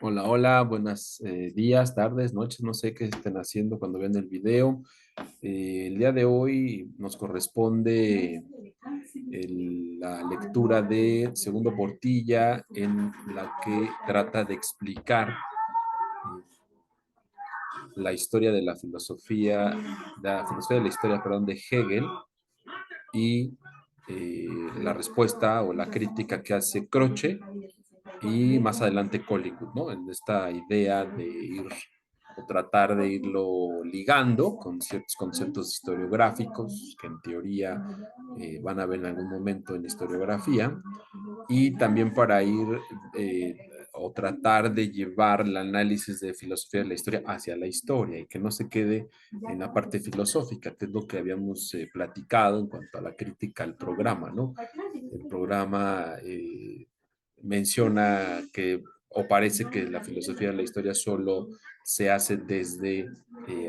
Hola, hola, buenos días, tardes, noches, no sé qué estén haciendo cuando vean el video. El día de hoy nos corresponde la lectura de Segundo Portilla, en la que trata de explicar la historia de la filosofía de la historia, perdón, de Hegel y la respuesta o la crítica que hace Croce y más adelante Collingwood, ¿no? En esta idea de ir o tratar de irlo ligando con ciertos conceptos historiográficos que en teoría van a ver en algún momento en historiografía y también para ir eh, o tratar de llevar el análisis de filosofía de la historia hacia la historia y que no se quede en la parte filosófica, que es lo que habíamos platicado en cuanto a la crítica al programa, ¿no? El programa menciona que o parece que la filosofía de la historia solo se hace desde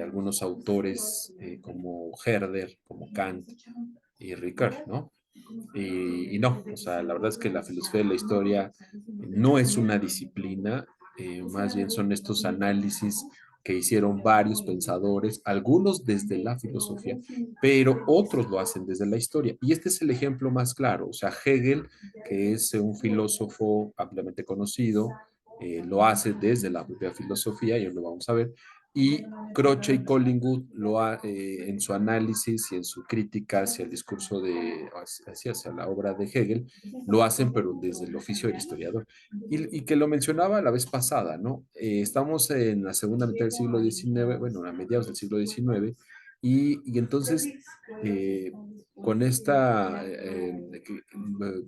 algunos autores como Herder, como Kant y Ricard, ¿no? Y no, o sea, la verdad es que la filosofía de la historia no es una disciplina, más bien son estos análisis que hicieron varios pensadores, algunos desde la filosofía, pero otros lo hacen desde la historia. Y este es el ejemplo más claro, o sea, Hegel, que es un filósofo ampliamente conocido, lo hace desde la propia filosofía, y hoy lo vamos a ver, y Croce y Collingwood en su análisis y en su crítica hacia el discurso hacia la obra de Hegel, lo hacen pero desde el oficio del historiador. Y que lo mencionaba la vez pasada, ¿no? Estamos en la segunda mitad del siglo XIX, bueno, a mediados del siglo XIX, y entonces eh, con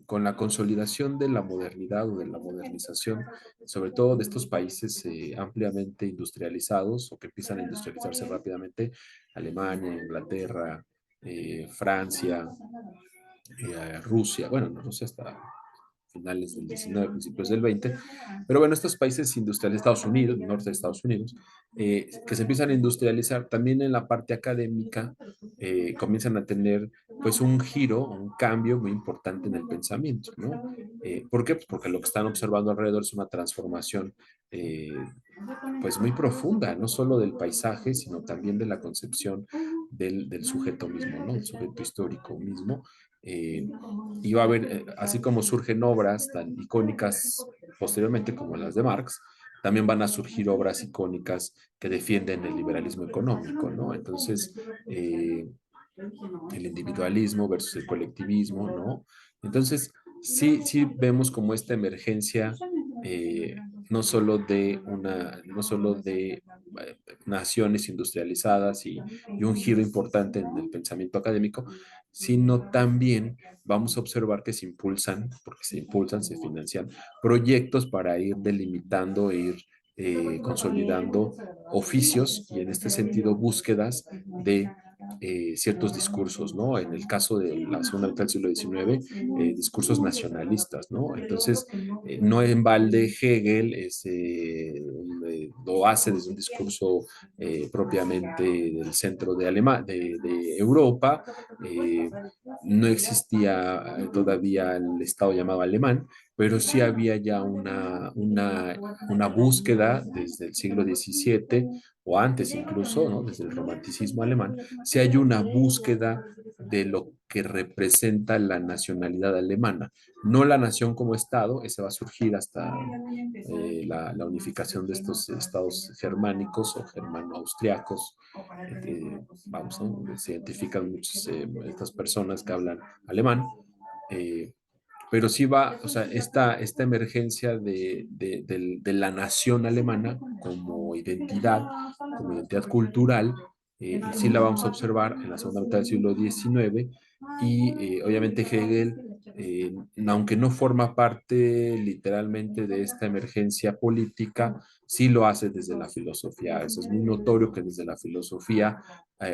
con la consolidación de la modernidad o de la modernización, sobre todo de estos países ampliamente industrializados o que empiezan a industrializarse rápidamente, Alemania, Inglaterra, Francia, Rusia, bueno, no Rusia hasta finales del 19, principios del 20, pero bueno, estos países industriales, Estados Unidos, norte de Estados Unidos, que se empiezan a industrializar, también en la parte académica comienzan a tener pues un giro, un cambio muy importante en el pensamiento, ¿no? ¿Por qué? Pues porque lo que están observando alrededor es una transformación eh, pues muy profunda, no solo del paisaje, sino también de la concepción del sujeto mismo, ¿no? El sujeto histórico mismo. Eh, y va a haber, así como surgen obras tan icónicas posteriormente como las de Marx, también van a surgir obras icónicas que defienden el liberalismo económico, ¿no? Entonces, el individualismo versus el colectivismo, ¿no? Entonces, sí vemos como esta emergencia eh, no solo de naciones industrializadas y un giro importante en el pensamiento académico, sino también vamos a observar que se impulsan, porque se impulsan, se financian proyectos para ir delimitando e ir consolidando oficios y en este sentido búsquedas de ciertos discursos, ¿no? En el caso de la segunda mitad del siglo XIX, discursos nacionalistas, ¿no? Entonces, no en balde Hegel lo hace desde un discurso propiamente del centro de Europa, eh, no existía todavía el Estado llamado alemán, pero sí había ya una búsqueda desde el siglo XVII o antes incluso, ¿no? Desde el romanticismo alemán, si hay una búsqueda de lo que representa la nacionalidad alemana, no la nación como Estado, ese va a surgir hasta la unificación de estos estados germánicos o germano-austriacos, vamos, ¿no? Se identifican muchas estas personas que hablan alemán, eh, pero sí va, o sea, esta emergencia de la nación alemana como identidad cultural, sí la vamos a observar en la segunda mitad del siglo XIX y obviamente Hegel, aunque no forma parte literalmente de esta emergencia política, sí lo hace desde la filosofía. Eso es muy notorio que desde la filosofía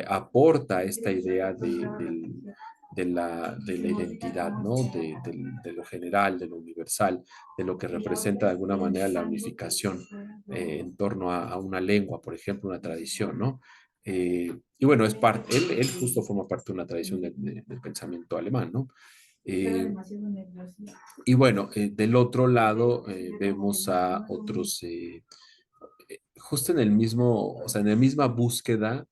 aporta esta idea de la identidad, ¿no? De lo general, de lo universal, de lo que representa de alguna manera la unificación en torno a una lengua, por ejemplo, una tradición, ¿no? Y bueno, él justo forma parte de una tradición del pensamiento alemán, ¿no? Eh, y bueno, del otro lado vemos a otros, justo en el mismo, o sea, en la misma búsqueda,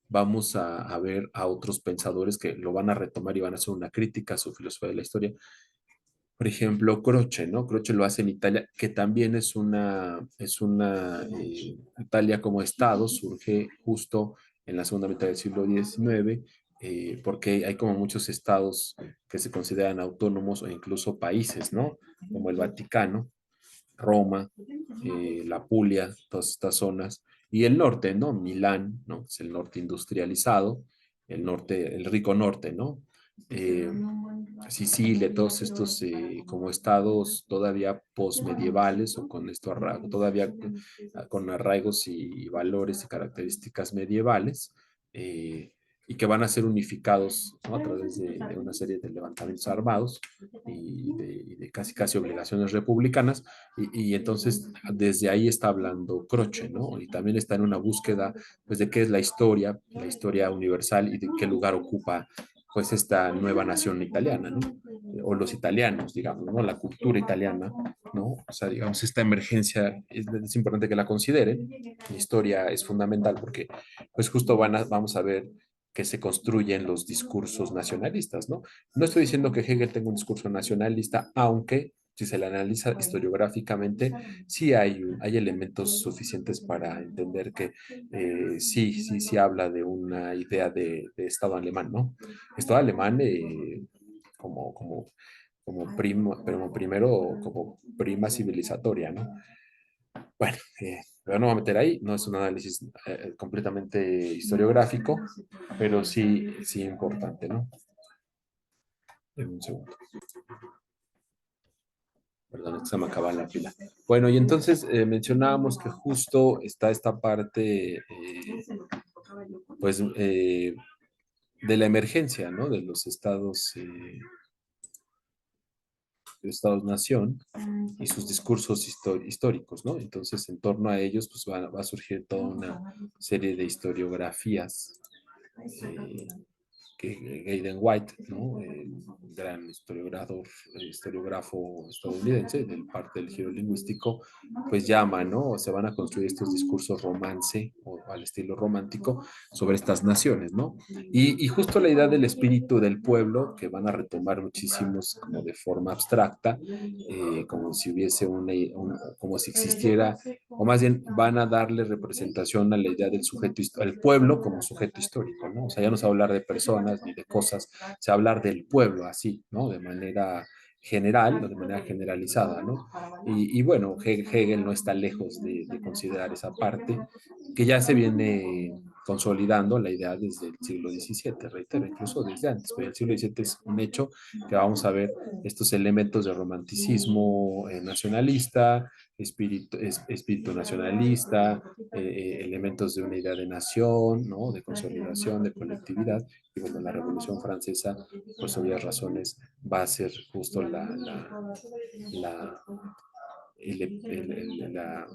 vamos a ver a otros pensadores que lo van a retomar y van a hacer una crítica a su filosofía de la historia. Por ejemplo, Croce, ¿no? Croce lo hace en Italia, que también Italia como Estado surge justo en la segunda mitad del siglo XIX, porque hay como muchos estados que se consideran autónomos o incluso países, ¿no? Como el Vaticano, Roma, la Puglia, todas estas zonas, y el norte, ¿no? Milán, ¿no? Es el norte industrializado, el norte, el rico norte, ¿no? Eh, Sicilia, todos estos como estados todavía postmedievales o con esto todavía con arraigos y valores y características medievales, eh, y que van a ser unificados, ¿no? A través de una serie de levantamientos armados y de casi casi obligaciones republicanas, y entonces desde ahí está hablando Croce, ¿no? Y también está en una búsqueda pues de qué es la historia universal y de qué lugar ocupa pues esta nueva nación italiana, ¿no? O los italianos, digamos, ¿no? La cultura italiana, ¿no? O sea, digamos, esta emergencia es importante que la consideren. La historia es fundamental porque, pues, justo vamos a ver que se construyen los discursos nacionalistas, ¿no? No estoy diciendo que Hegel tenga un discurso nacionalista, aunque si se le analiza historiográficamente, sí hay elementos suficientes para entender que sí habla de una idea de Estado alemán, ¿no? Estado alemán como, como, pero primero como prima civilizatoria, ¿no? Bueno, pero no voy a meter ahí, no es un análisis completamente historiográfico, pero sí importante, ¿no? En un segundo. Perdón, es que se me acaba la pila. Bueno, y entonces mencionábamos que justo está esta parte, pues, de la emergencia, ¿no? De los estados-nación y sus discursos históricos, ¿no? Entonces, en torno a ellos, pues va a surgir toda una serie de historiografías eh, que Gaydon White, ¿no? El gran historiógrafo estadounidense, del parte del giro lingüístico, pues llama, ¿no? O se van a construir estos discursos romance o al estilo romántico sobre estas naciones, ¿no? Y justo la idea del espíritu del pueblo, que van a retomar muchísimos como de forma abstracta, como si hubiese como si existiera, o más bien van a darle representación a la idea del sujeto, al pueblo como sujeto histórico, ¿no? O sea, ya no se va a hablar de personas ni de cosas, se va a hablar del pueblo así, ¿no? De manera general, o de manera generalizada, ¿no? Y bueno, Hegel no está lejos de considerar esa parte, que ya se viene consolidando la idea desde el siglo XVII, reitero, incluso desde antes, pero el siglo XVII es un hecho que vamos a ver estos elementos de romanticismo nacionalista, espíritu nacionalista, elementos de una idea de nación, ¿no? De consolidación, de colectividad. Y bueno, la Revolución Francesa, por obvias razones, va a ser justo la, el- la,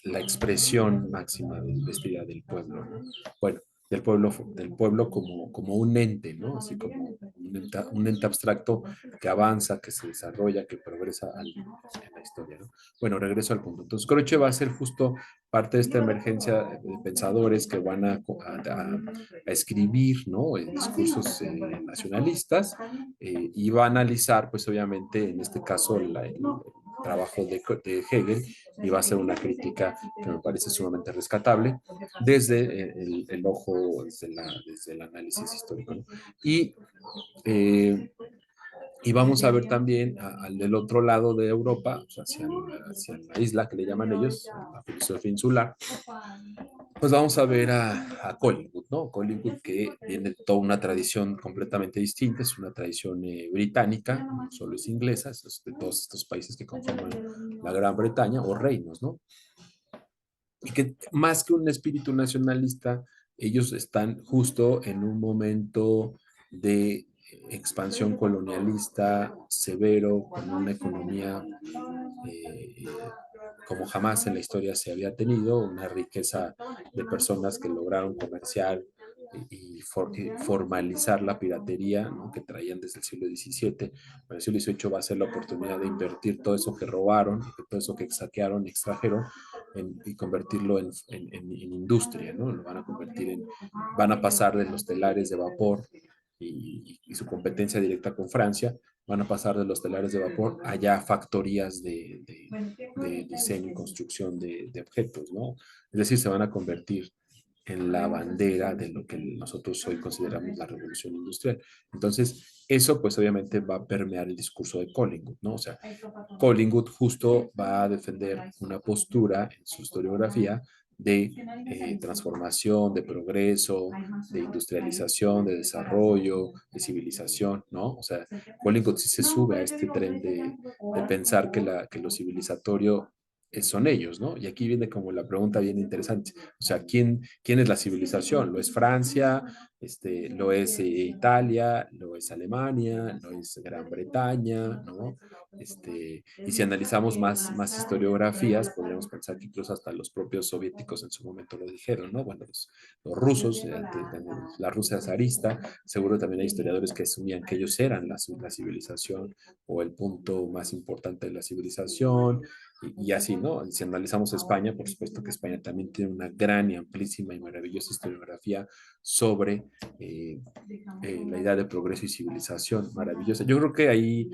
la expresión máxima de esta idea del pueblo, ¿no? Bueno, del pueblo como un ente, ¿no? Así como un ente abstracto que avanza, que se desarrolla, que progresa en la historia, ¿no? Bueno, regreso al punto. Entonces, Croce va a ser justo parte de esta emergencia de pensadores que van a escribir, ¿no? Discursos nacionalistas, y va a analizar, pues obviamente, en este caso, el trabajo de Hegel, y va a ser una crítica que me parece sumamente rescatable desde el ojo, desde el análisis histórico, ¿no? Y eh, y vamos a ver también al del otro lado de Europa, o sea, hacia la isla que le llaman ellos, la filosofía insular, pues vamos a ver a Collingwood, ¿no? Collingwood, que viene de toda una tradición completamente distinta, es una tradición británica, no solo es inglesa, es de todos estos países que conforman la Gran Bretaña, o reinos, ¿no? Y que más que un espíritu nacionalista, ellos están justo en un momento de expansión colonialista severo, con una economía eh, como jamás en la historia se había tenido, una riqueza de personas que lograron comerciar y formalizar la piratería, ¿no? Que traían desde el siglo XVII. Para el siglo XVIII va a ser la oportunidad de invertir todo eso que robaron, todo eso que saquearon, extrajeron, y convertirlo en industria, ¿no? Lo van a convertir van a pasar de los telares de vapor y su competencia directa con Francia, van a pasar de los telares de vapor a ya factorías de diseño y construcción de objetos, ¿no? Es decir, se van a convertir en la bandera de lo que nosotros hoy consideramos la revolución industrial. Entonces, eso pues obviamente va a permear el discurso de Collingwood, ¿no? O sea, Collingwood justo va a defender una postura en su historiografía de transformación, de progreso, de industrialización, de desarrollo, de civilización, ¿no? O sea, Collingwood sí se sube a este tren de pensar que lo civilizatorio son ellos, ¿no? Y aquí viene como la pregunta bien interesante. O sea, ¿quién es la civilización? ¿Lo es Francia? Lo es Italia, lo es Alemania, lo es Gran Bretaña, ¿no? Y si analizamos más historiografías, podríamos pensar que incluso hasta los propios soviéticos en su momento lo dijeron, ¿no? Bueno, los rusos, la Rusia zarista, seguro también hay historiadores que asumían que ellos eran la civilización o el punto más importante de la civilización, y así, ¿no? Si analizamos España, por supuesto que España también tiene una gran y amplísima y maravillosa historiografía sobre la idea de progreso y civilización maravillosa. Yo creo que ahí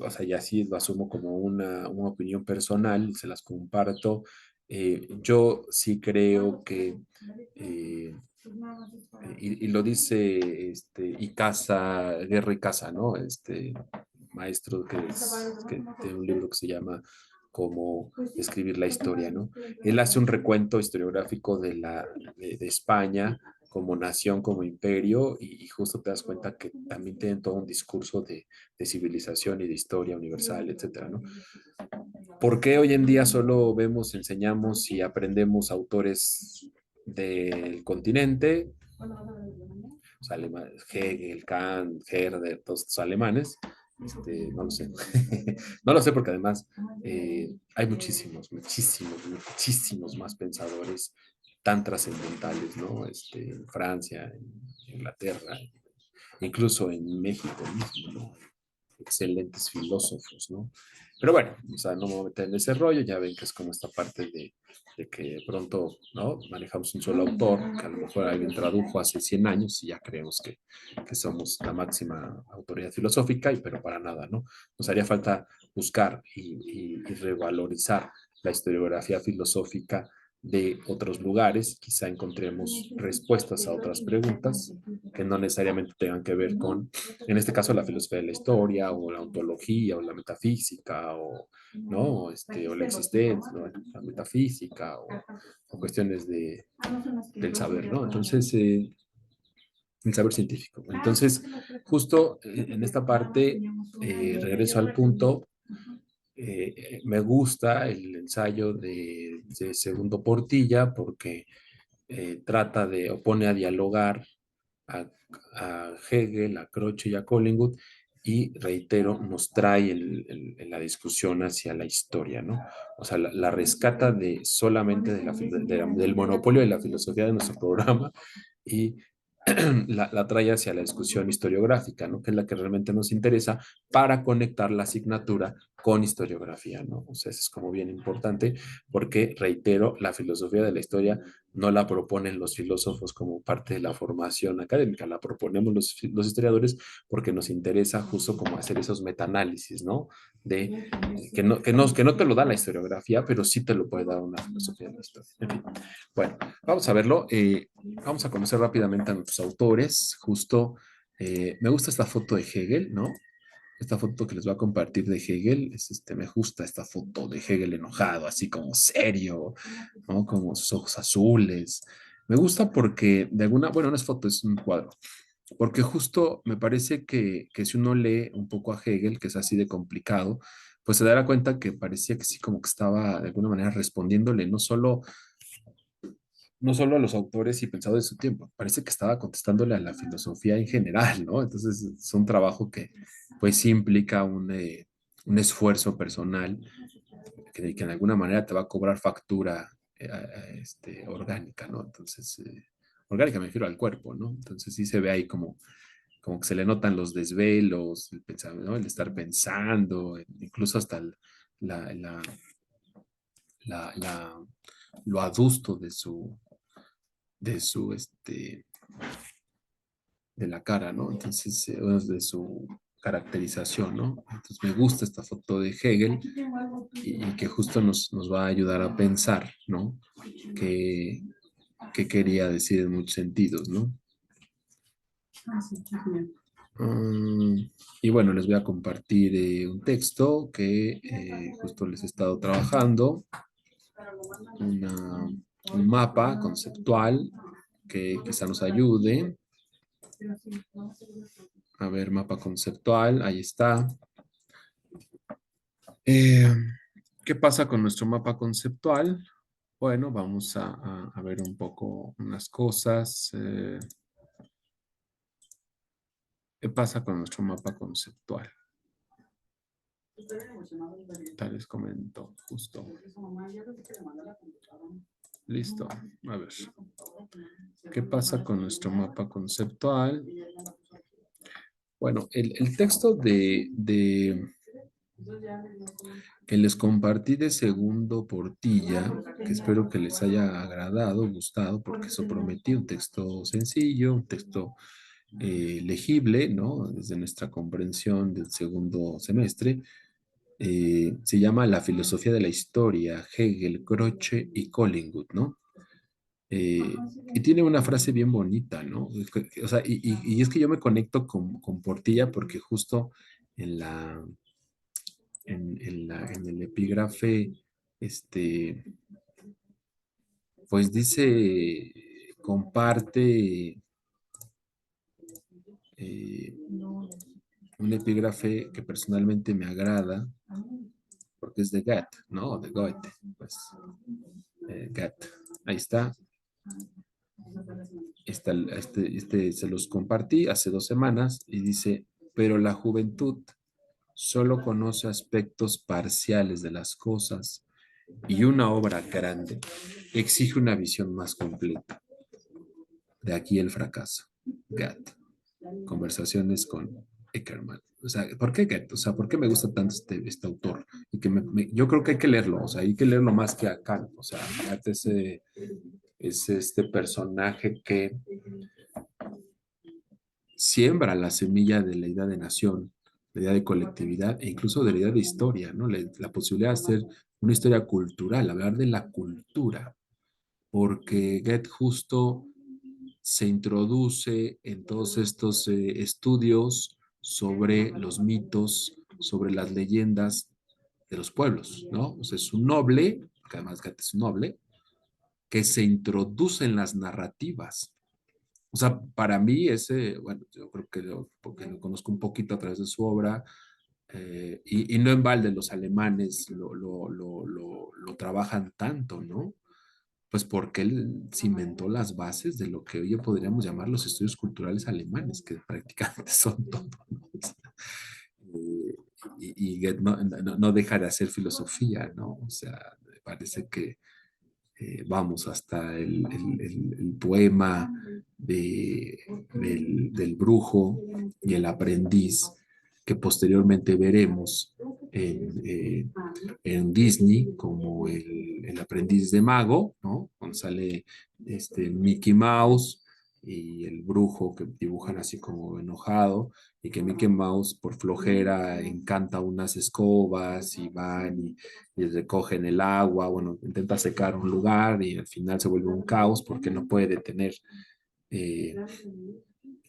o sea, ya sí lo asumo como una opinión personal, se las comparto. Yo sí creo que, eh, y lo dice Icaza, Guerra y Casa, ¿no? Maestro que tiene un libro que se llama Cómo escribir la historia, ¿no? Él hace un recuento historiográfico de España como nación, como imperio, y justo te das cuenta que también tienen todo un discurso de civilización y de historia universal, etcétera, ¿no? ¿Por qué hoy en día solo vemos, enseñamos y aprendemos autores del continente? O sea, Hegel, Kant, Herder, todos estos alemanes, no lo sé. No lo sé porque además hay muchísimos más pensadores tan trascendentales, ¿no? En Francia, en Inglaterra, incluso en México mismo, ¿no? Excelentes filósofos, ¿no? Pero bueno, o sea, no me voy a meter en ese rollo, ya ven que es como esta parte de que de pronto, ¿no? Manejamos un solo autor, que a lo mejor alguien tradujo hace 100 años y ya creemos que somos la máxima autoridad filosófica, pero para nada, ¿no? Nos haría falta buscar y revalorizar la historiografía filosófica de otros lugares, quizá encontremos respuestas a otras preguntas que no necesariamente tengan que ver con, en este caso, la filosofía de la historia, o la ontología, o la metafísica, o, ¿no? O la existencia, ¿no? La metafísica, o cuestiones del saber, ¿no? Entonces, el saber científico. Entonces, justo en esta parte, regreso al punto, me gusta el ensayo de Segundo Portilla porque trata de, o pone a dialogar a, a Hegel, a Croce y a Collingwood, y reitero, nos trae la discusión hacia la historia, ¿no? O sea, la rescata solamente del monopolio de la filosofía de nuestro programa, y la trae hacia la discusión historiográfica, ¿no? Que es la que realmente nos interesa para conectar la asignatura con historiografía, ¿no? O sea, eso es como bien importante porque, reitero, la filosofía de la historia no la proponen los filósofos como parte de la formación académica, la proponemos los historiadores porque nos interesa justo como hacer esos metaanálisis, ¿no? De que no te lo da la historiografía, pero sí te lo puede dar una filosofía de la historia. En fin, bueno, vamos a verlo. Vamos a conocer rápidamente a nuestros autores. Justo, me gusta esta foto de Hegel, ¿no? Esta foto que les voy a compartir de Hegel, me gusta esta foto de Hegel enojado, así como serio, ¿no? Como sus ojos azules. Me gusta porque de alguna, bueno, no es foto, es un cuadro, porque justo me parece que si uno lee un poco a Hegel, que es así de complicado, pues se dará cuenta que parecía que sí como que estaba de alguna manera respondiéndole no solo a los autores y pensadores de su tiempo, parece que estaba contestándole a la filosofía en general, ¿no? Entonces es un trabajo que pues sí implica un esfuerzo personal que de alguna manera te va a cobrar factura orgánica, ¿no? Entonces, orgánica me refiero al cuerpo, ¿no? Entonces sí se ve ahí como que se le notan los desvelos, el pensamiento, ¿no? El estar pensando, incluso hasta la, la, la, la- lo adusto de su de la cara, ¿no? Entonces, de su caracterización, ¿no? Entonces me gusta esta foto de Hegel y que justo nos va a ayudar a pensar, ¿no? Que, que quería decir en muchos sentidos, ¿no? Mm, y bueno, les voy a compartir un texto que justo les he estado trabajando, una- un mapa conceptual que quizá nos ayude. A ver, mapa conceptual, ahí está. Eh, ¿Qué pasa con nuestro mapa conceptual? Bueno, vamos a ver un poco unas cosas. ¿Qué pasa con nuestro mapa conceptual? Tal les comento justo. Listo. A ver. ¿Qué pasa con nuestro mapa conceptual? Bueno, el texto que les compartí de Segundo Portilla, que espero que les haya agradado, gustado, porque eso prometí, un texto sencillo, un texto legible, ¿no? Desde nuestra comprensión del segundo semestre. Se llama La filosofía de la historia, Hegel, Croce y Collingwood, ¿no? Eh, y tiene una frase bien bonita, ¿no? O sea, y es que yo me conecto con Portilla porque justo en en el epígrafe, este, pues dice, comparte eh, un epígrafe que personalmente me agrada, porque es de Goethe, ¿no? De Goethe, pues, Goethe. Ahí está. Se los compartí hace 2 semanas y dice, pero la juventud solo conoce aspectos parciales de las cosas y una obra grande exige una visión más completa. De aquí el fracaso. Goethe. Conversaciones con Eckermann. O sea, ¿por qué Goethe? O sea, ¿por qué me gusta tanto este autor? Y que yo creo que hay que leerlo, o sea, hay que leerlo más que a Kant. O sea, Goethe es este personaje que siembra la semilla de la idea de nación, la idea de colectividad e incluso de la idea de historia, ¿no? La posibilidad de hacer una historia cultural, hablar de la cultura, porque Goethe justo se introduce en todos estos estudios sobre los mitos, sobre las leyendas de los pueblos, ¿no? O sea, es un noble, que además Goethe es un noble, que se introduce en las narrativas. O sea, para mí ese, bueno, yo creo que porque lo conozco un poquito a través de su obra, y no en balde los alemanes lo trabajan tanto, ¿no? Pues porque él cimentó las bases de lo que hoy podríamos llamar los estudios culturales alemanes, que prácticamente son todo, ¿no? Eh, y Goethe no deja de hacer filosofía, ¿no? O sea, me parece que vamos hasta el poema del brujo y el aprendiz, que posteriormente veremos en Disney como el aprendiz de mago, ¿no? Cuando sale Mickey Mouse y el brujo que dibujan así como enojado, y que Mickey Mouse por flojera encanta unas escobas y van y recogen el agua, bueno, intenta secar un lugar y al final se vuelve un caos porque no puede detener eh,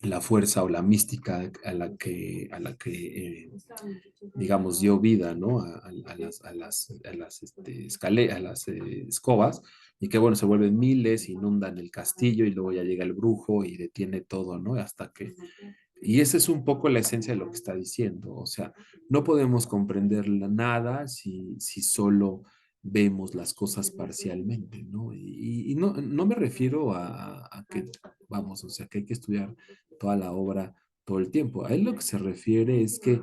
la fuerza o la mística a la que digamos, dio vida, ¿no? A las escobas, y que, bueno, se vuelven miles, inundan el castillo y luego ya llega el brujo y detiene todo, ¿no? Hasta que... Y esa es un poco la esencia de lo que está diciendo, o sea, no podemos comprender nada si solo vemos las cosas parcialmente, ¿no? Y no me refiero a que, vamos, o sea, que hay que estudiar toda la obra todo el tiempo. A él lo que se refiere es que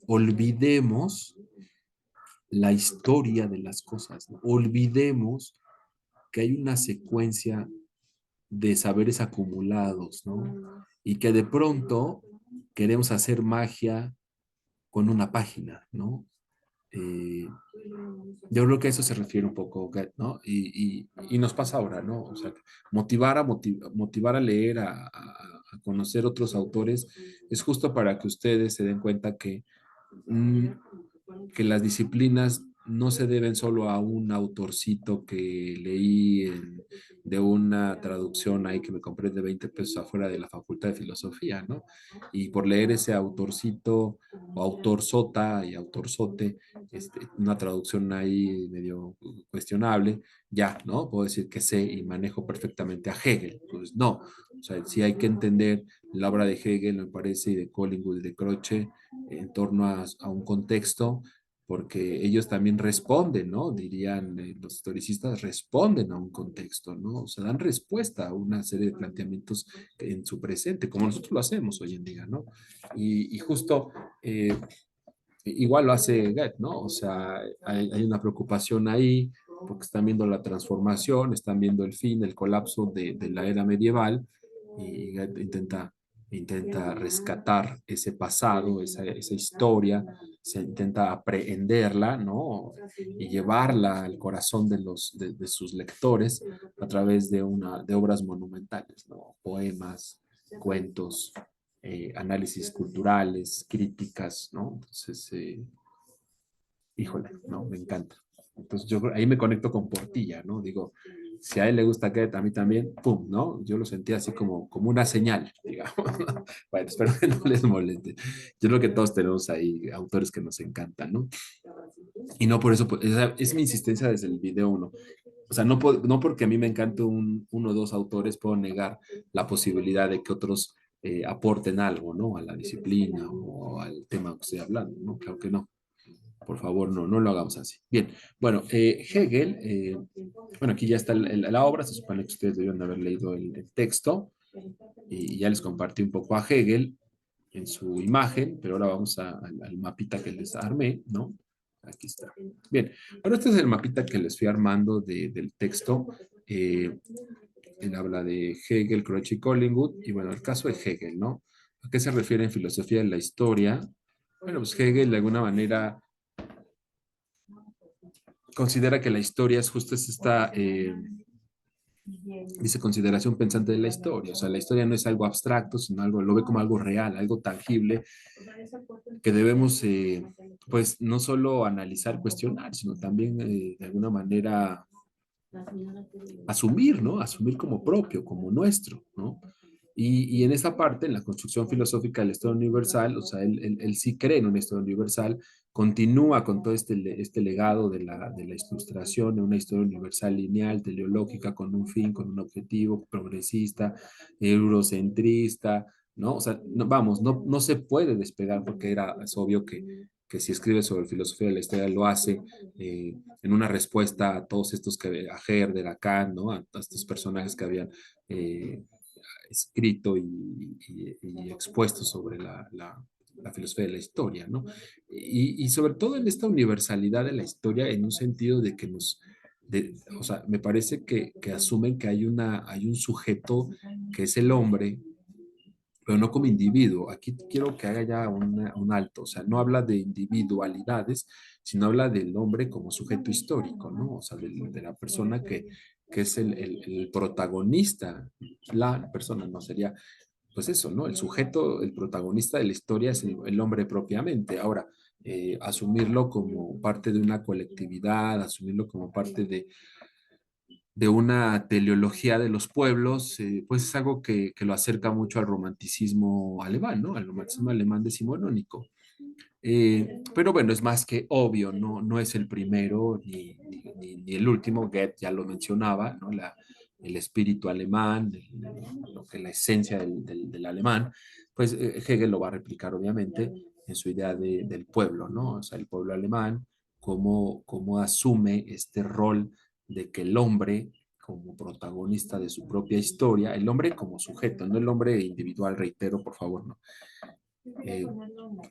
olvidemos la historia de las cosas, ¿no? Olvidemos que hay una secuencia de saberes acumulados, ¿no? Y que de pronto queremos hacer magia con una página, ¿no? Eh, yo creo que a eso se refiere un poco Goethe, ¿no? Y nos pasa ahora, ¿no? O sea, motivar a leer, a conocer otros autores, es justo para que ustedes se den cuenta mm, que las disciplinas no se deben solo a un autorcito que leí de una traducción ahí que me compré de 20 pesos afuera de la Facultad de Filosofía, ¿no? Y por leer ese autorcito o autor sota y autor sote, una traducción ahí medio cuestionable, ya, ¿no? Puedo decir que sé y manejo perfectamente a Hegel. Pues no, o sea, sí hay que entender la obra de Hegel, me parece, y de Collingwood y de Croce en torno a un contexto, porque ellos también responden, ¿no? Dirían los historicistas, responden a un contexto, ¿no? O sea, dan respuesta a una serie de planteamientos en su presente, como nosotros lo hacemos hoy en día, ¿no? Y justo igual lo hace Goethe, ¿no? O sea, hay una preocupación ahí, porque están viendo la transformación, están viendo el fin, el colapso de la era medieval, y Goethe intenta rescatar ese pasado, esa historia, se intenta aprehenderla, ¿no? Y llevarla al corazón de sus lectores a través de obras monumentales, ¿no? Poemas, cuentos, análisis culturales, críticas, ¿no? Entonces, híjole, no, me encanta. Entonces yo ahí me conecto con Portilla, ¿no? Digo, si a él le gusta que a mí también, pum, ¿no? Yo lo sentí así como una señal, digamos. Bueno, espero que no les moleste. Yo creo que todos tenemos ahí autores que nos encantan, ¿no? Y no por eso, pues, esa es mi insistencia desde el video uno. O sea, no porque a mí me encante uno o dos autores, puedo negar la posibilidad de que otros aporten algo, ¿no? A la disciplina o al tema que estoy hablando, ¿no? Claro que no. Por favor, no lo hagamos así. Bien, bueno, Hegel, bueno, aquí ya está la obra, se supone que ustedes deben de haber leído el texto y ya les compartí un poco a Hegel en su imagen, pero ahora vamos al mapita que les armé, ¿no? Aquí está. Bien, bueno, este es el mapita que les fui armando del texto. Eh, Él habla de Hegel, Croce y Collingwood, y bueno, el caso de Hegel, ¿no? ¿A qué se refiere en filosofía de la historia? Bueno, pues Hegel de alguna manera considera que la historia es justo esta, dice consideración pensante de la historia. O sea, la historia no es algo abstracto, sino algo, lo ve como algo real, algo tangible, que debemos, pues, no solo analizar, cuestionar, sino también, de alguna manera, asumir, ¿no? Asumir como propio, como nuestro, ¿no? Y en esa parte, en la construcción filosófica del Estado universal, o sea, él sí cree en un Estado universal, continúa con todo este legado de la ilustración, en una historia universal lineal, teleológica, con un fin, con un objetivo, progresista, eurocentrista, ¿no? O sea, vamos, no se puede despegar porque es obvio que si escribe sobre filosofía de la historia lo hace en una respuesta a todos estos que, a Herder, a Kant, ¿no? A estos personajes que habían escrito y expuesto sobre la filosofía de la historia, ¿no? Y sobre todo en esta universalidad de la historia, en un sentido de que o sea, me parece que asumen que hay un sujeto que es el hombre, pero no como individuo. Aquí quiero que haga ya un alto, o sea, no habla de individualidades, sino habla del hombre como sujeto histórico, ¿no? O sea, de la persona que es el protagonista, la persona, no sería, pues eso, ¿no? El sujeto, el protagonista de la historia es el hombre propiamente. Ahora, asumirlo como parte de una colectividad, asumirlo como parte de una teleología de los pueblos, pues es algo que lo acerca mucho al romanticismo alemán, ¿no? Al romanticismo alemán decimonónico. Pero bueno, es más que obvio, no es el primero ni el último. Goethe ya lo mencionaba, ¿no? El espíritu alemán, lo que la esencia del alemán, pues Hegel lo va a replicar obviamente en su idea del pueblo, ¿no? O sea, el pueblo alemán, cómo asume este rol de que el hombre como protagonista de su propia historia, el hombre como sujeto, no el hombre individual, reitero, por favor, no, eh,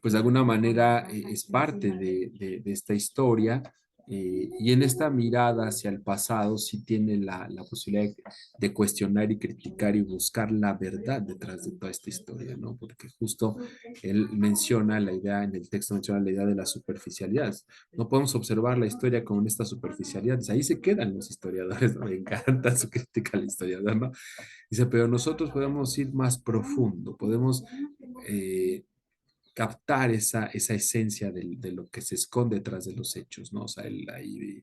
pues de alguna manera es parte de esta historia Y en esta mirada hacia el pasado sí tiene la posibilidad de cuestionar y criticar y buscar la verdad detrás de toda esta historia, ¿no? Porque justo él menciona la idea, en el texto menciona la idea de la superficialidad. No podemos observar la historia con esta superficialidad. Ahí se quedan los historiadores, ¿no? Me encanta su crítica al historiador, ¿no? Dice, pero nosotros podemos ir más profundo, podemos eh, captar esa esencia de lo que se esconde detrás de los hechos, ¿no? O sea, él ahí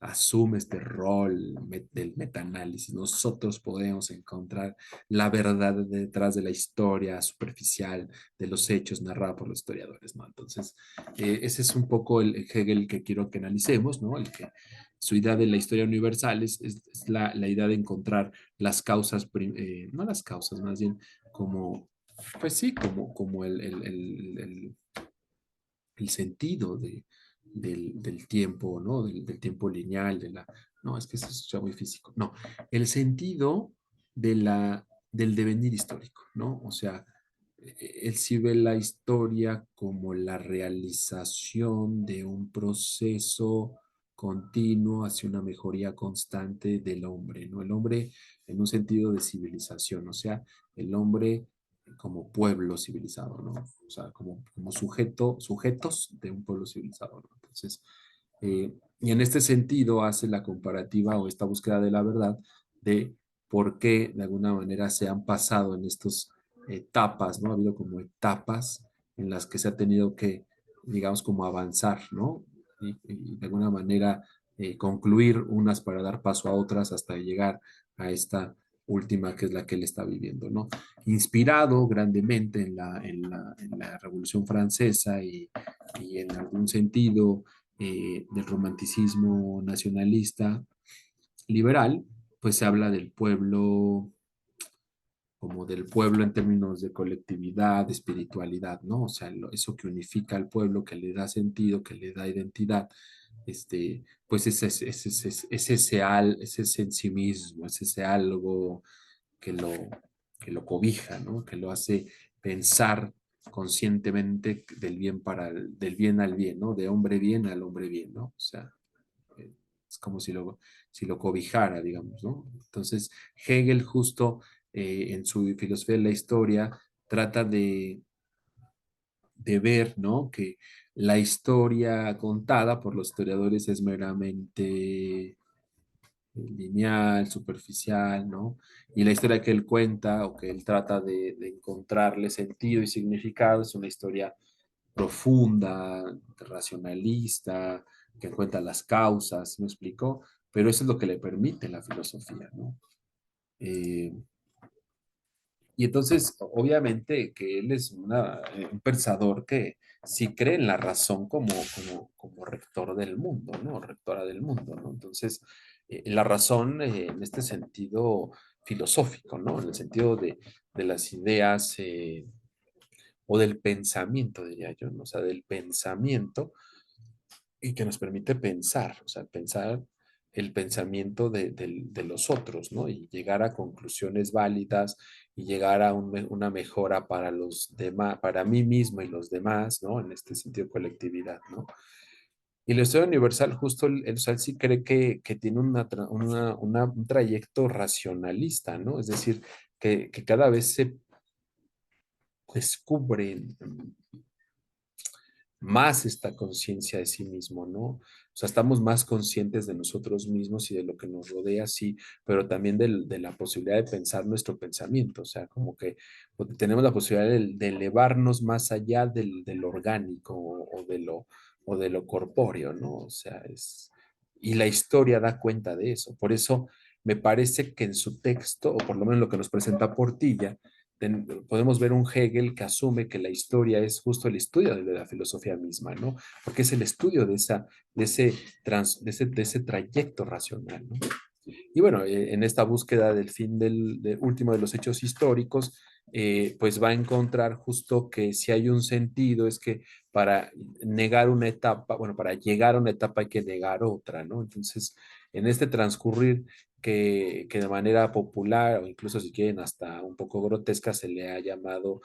asume este rol del metaanálisis. Nosotros podemos encontrar la verdad detrás de la historia superficial de los hechos narrada por los historiadores, ¿no? Entonces, ese es un poco el Hegel que quiero que analicemos, ¿no? El que su idea de la historia universal es la idea de encontrar las causas, no las causas, más bien como pues sí, como el sentido del tiempo, ¿no? Del tiempo lineal, no, es que eso es ya muy físico, no, el sentido del devenir histórico, ¿no? O sea, él sí ve la historia como la realización de un proceso continuo hacia una mejoría constante del hombre, ¿no? El hombre en un sentido de civilización, o sea, el hombre como pueblo civilizado, ¿no? O sea, como sujetos de un pueblo civilizado, ¿no? Entonces, y en este sentido hace la comparativa o esta búsqueda de la verdad de por qué de alguna manera se han pasado en estas etapas, ¿no? Ha habido como etapas en las que se ha tenido que, digamos, como avanzar, ¿no? Y de alguna manera concluir unas para dar paso a otras hasta llegar a esta última que es la que él está viviendo, ¿no? Inspirado grandemente en la Revolución Francesa y en algún sentido del romanticismo nacionalista liberal, pues se habla del pueblo como del pueblo en términos de colectividad, de espiritualidad, ¿no? O sea, eso que unifica al pueblo, que le da sentido, que le da identidad, pues es ese en sí mismo, es ese algo que lo, que lo cobija, ¿no? Que lo hace pensar conscientemente del bien al bien, ¿no? De hombre bien al hombre bien, ¿no? O sea, eh, es como si lo cobijara, digamos, ¿no? Entonces, Hegel justo en su filosofía de la historia trata de ver, ¿no? Que la historia contada por los historiadores es meramente lineal, superficial, ¿no? Y la historia que él cuenta o que él trata de encontrarle sentido y significado es una historia profunda, racionalista, que encuentra las causas, ¿me explico? Pero eso es lo que le permite la filosofía, ¿no? Eh, y entonces, obviamente, que él es un pensador que sí cree en la razón como rector del mundo, ¿no? Rectora del mundo, ¿no? Entonces, la razón en este sentido filosófico, ¿no? En el sentido de las ideas o del pensamiento, diría yo, ¿no? O sea, del pensamiento y que nos permite pensar, o sea, pensar el pensamiento de los otros, ¿no? Y llegar a conclusiones válidas y llegar a una mejora para los demás, para mí mismo y los demás, ¿no? En este sentido, colectividad, ¿no? Y la historia universal, justo o sea, él sí cree que tiene un trayecto racionalista, ¿no? Es decir, que cada vez se descubre más esta conciencia de sí mismo, ¿no? O sea, estamos más conscientes de nosotros mismos y de lo que nos rodea, sí, pero también de la posibilidad de pensar nuestro pensamiento, o sea, como que tenemos la posibilidad de elevarnos más allá del orgánico o de lo corpóreo, ¿no? O sea, y la historia da cuenta de eso. Por eso me parece que en su texto, o por lo menos lo que nos presenta Portilla, podemos ver un Hegel que asume que la historia es justo el estudio de la filosofía misma, ¿no? Porque es el estudio de ese trayecto racional, ¿no? Y bueno, en esta búsqueda del fin del último de los hechos históricos, pues va a encontrar justo que si hay un sentido es que para negar una etapa, bueno, para llegar a una etapa hay que negar otra, ¿no? Entonces, en este transcurrir que de manera popular o incluso si quieren hasta un poco grotesca se le ha llamado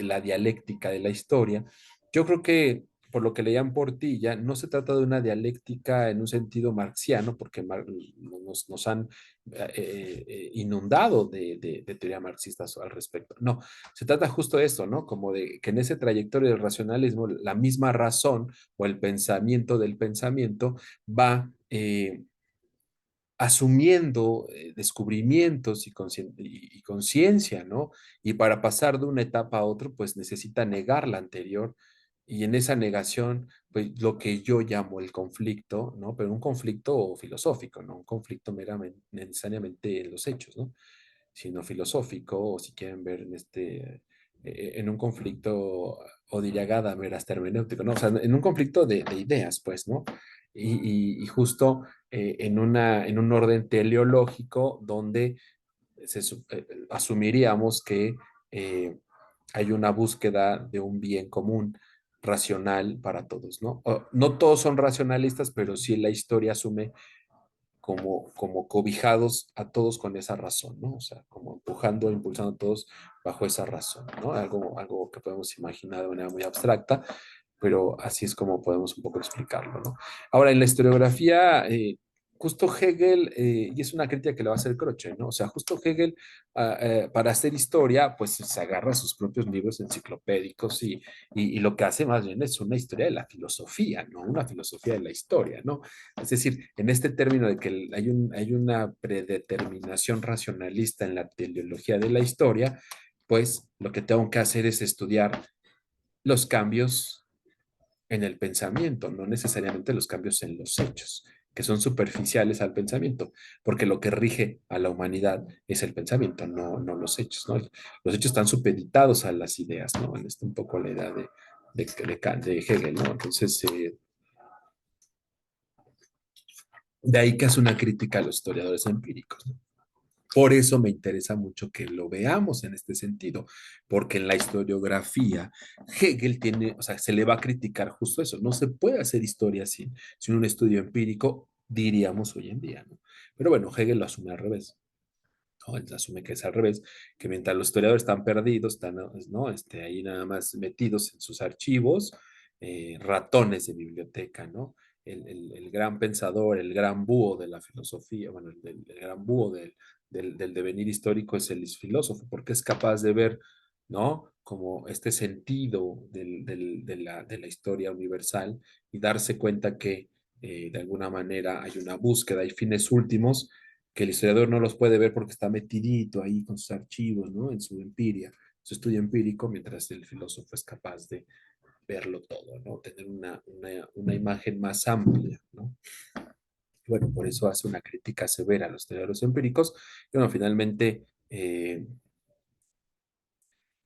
la dialéctica de la historia, yo creo que por lo que leían Portilla, no se trata de una dialéctica en un sentido marxiano, porque nos han inundado de teoría marxista al respecto. No, se trata justo de esto, ¿no? Como de que en ese trayectorio del racionalismo, la misma razón o el pensamiento del pensamiento va asumiendo descubrimientos y conciencia, ¿no? Y para pasar de una etapa a otra, pues necesita negar la anterior. Y en esa negación, pues lo que yo llamo el conflicto, ¿no? Pero un conflicto filosófico, ¿no? Un conflicto meramente, necesariamente en los hechos, ¿no? Sino filosófico, o si quieren ver en un conflicto, o diría Gadamer, hasta hermenéutico, ¿no? O sea, en un conflicto de ideas, pues, ¿no? Y justo en un orden teleológico donde asumiríamos que eh, hay una búsqueda de un bien común racional para todos, ¿no? No todos son racionalistas, pero sí la historia asume como cobijados a todos con esa razón, ¿no? O sea, como empujando, impulsando a todos bajo esa razón, ¿no? Algo que podemos imaginar de manera muy abstracta, pero así es como podemos un poco explicarlo, ¿no? Ahora, en la historiografía, justo Hegel, y es una crítica que le va a hacer Croce, ¿no? O sea, justo Hegel, para hacer historia, pues se agarra a sus propios libros enciclopédicos y lo que hace más bien es una historia de la filosofía, ¿no? Una filosofía de la historia, ¿no? Es decir, en este término de que hay una predeterminación racionalista en la teleología de la historia, pues lo que tengo que hacer es estudiar los cambios en el pensamiento, no necesariamente los cambios en los hechos, que son superficiales al pensamiento, porque lo que rige a la humanidad es el pensamiento, no los hechos, ¿no? Los hechos están supeditados a las ideas, ¿no? En un poco la idea de Hegel, ¿no? Entonces, de ahí que hace una crítica a los historiadores empíricos, ¿no? Por eso me interesa mucho que lo veamos en este sentido, porque en la historiografía Hegel tiene, o sea, se le va a criticar justo eso. No se puede hacer historia sin un estudio empírico, diríamos hoy en día, ¿no? Pero bueno, Hegel lo asume al revés. ¿No? Él asume que es al revés, que mientras los historiadores están perdidos, están, ¿no? Ahí nada más metidos en sus archivos, ratones de biblioteca, ¿no? El gran pensador, el gran búho de la filosofía, bueno, el gran búho del devenir histórico es el filósofo, porque es capaz de ver, ¿no? Como este sentido de la historia universal y darse cuenta que de alguna manera hay una búsqueda y fines últimos que el historiador no los puede ver porque está metidito ahí con sus archivos, ¿no? En su empiria, su estudio empírico, mientras el filósofo es capaz de verlo todo, ¿no? Tener una imagen más amplia, ¿no? Bueno, por eso hace una crítica severa a los historiadores empíricos. Y bueno, finalmente